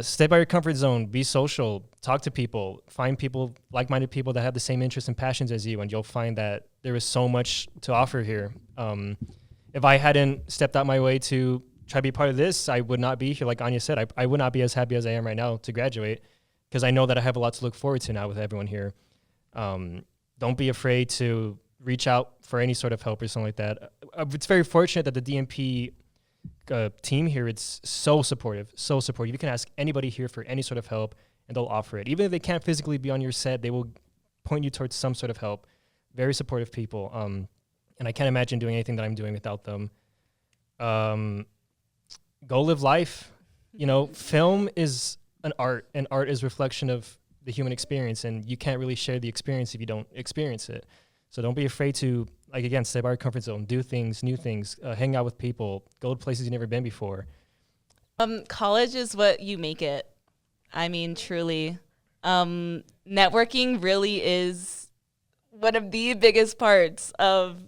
Stay by your comfort zone, be social, talk to people, find people, like-minded people that have the same interests and passions as you, and you'll find that there is so much to offer here. If I hadn't stepped out my way to try to be part of this, I would not be here. Like Anya said, I would not be as happy as I am right now to graduate, because I know that I have a lot to look forward to now with everyone here. Don't be afraid to reach out for any sort of help or something like that. It's very fortunate that the DMP team here, it's so supportive. You can ask anybody here for any sort of help and they'll offer it. Even if they can't physically be on your set, they will point you towards some sort of help. Very supportive people. And I can't imagine doing anything that I'm doing without them. Go live life. Film is an art, and art is reflection of the human experience, and you can't really share the experience if you don't experience it. So don't be afraid to, again, stay by your comfort zone, do things, new things, hang out with people, go to places you've never been before. College is what you make it. I mean, truly. Networking really is one of the biggest parts of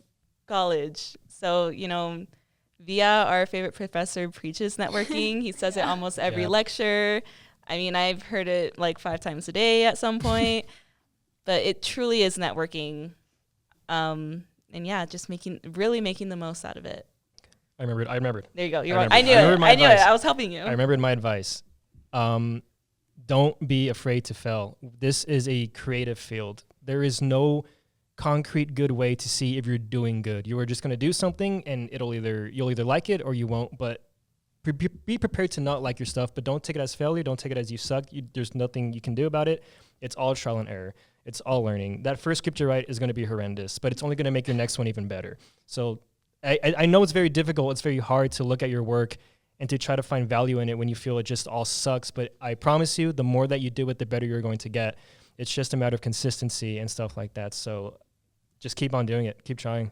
college. So, Via, our favorite professor, preaches networking. He says it almost every lecture. I mean, I've heard it like 5 times a day at some point. But it truly is networking. And yeah, just making the most out of it. I remembered. There you go. I knew it. I was helping you. I remembered my advice. Don't be afraid to fail. This is a creative field. There is no concrete good way to see if you're doing good. You are just going to do something, and you'll either like it or you won't. But be prepared to not like your stuff. But don't take it as failure. Don't take it as you suck. There's nothing you can do about it. It's all trial and error. It's all learning. That first script you write is going to be horrendous, but it's only going to make your next one even better. So I know it's very difficult. It's very hard to look at your work and to try to find value in it when you feel it just all sucks. But I promise you, the more that you do it, the better you're going to get. It's just a matter of consistency and stuff like that. So just keep on doing it. Keep trying.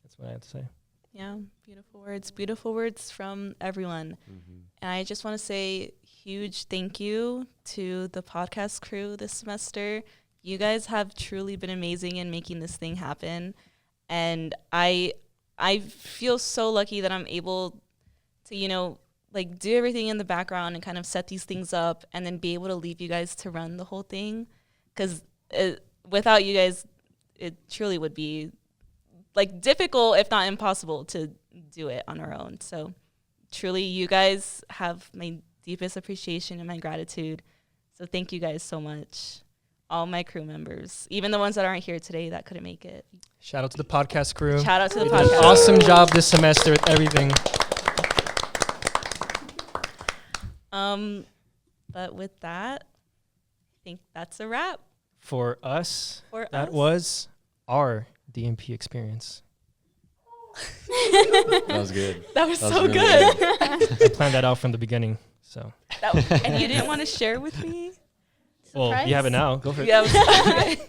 That's what I have to say. Yeah, beautiful words from everyone. Mm-hmm. And I just want to say huge thank you to the podcast crew this semester. You guys have truly been amazing in making this thing happen. And I feel so lucky that I'm able to, do everything in the background and kind of set these things up and then be able to leave you guys to run the whole thing. Because without you guys, it truly would be difficult, if not impossible, to do it on our own. So truly, you guys have my deepest appreciation and my gratitude. So thank you guys so much. All my crew members, even the ones that aren't here today that couldn't make it. Shout out to the podcast crew. Shout out to the You podcast did an awesome job this semester with everything. But with that, I think that's a wrap. For us, that was our DMP experience. That was good. That was so really good. I planned that out from the beginning. So. And you didn't want to share with me? Well, you have it now. Go for it. Yeah, okay.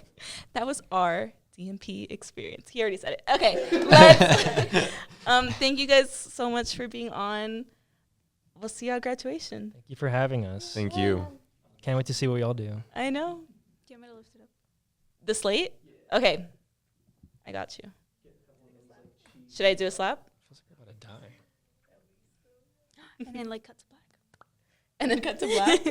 That was our DMP experience. He already said it. Okay. Thank you guys so much for being on. We'll see you at graduation. Thank you for having us. Thank you. Can't wait to see what we all do. I know. Do you want me to lift it up? The slate? Okay. I got you. Should I do a slap? Feels like we're about to die. And then cut to black. And then cut to black?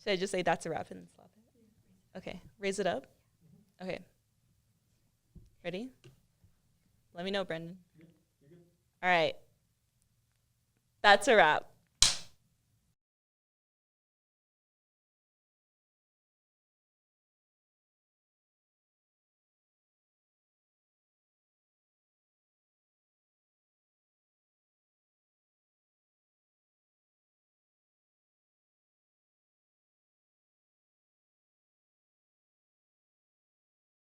Should I just say that's a wrap and then slap it? Okay. Raise it up. Okay. Ready? Let me know, Brendan. All right. That's a wrap.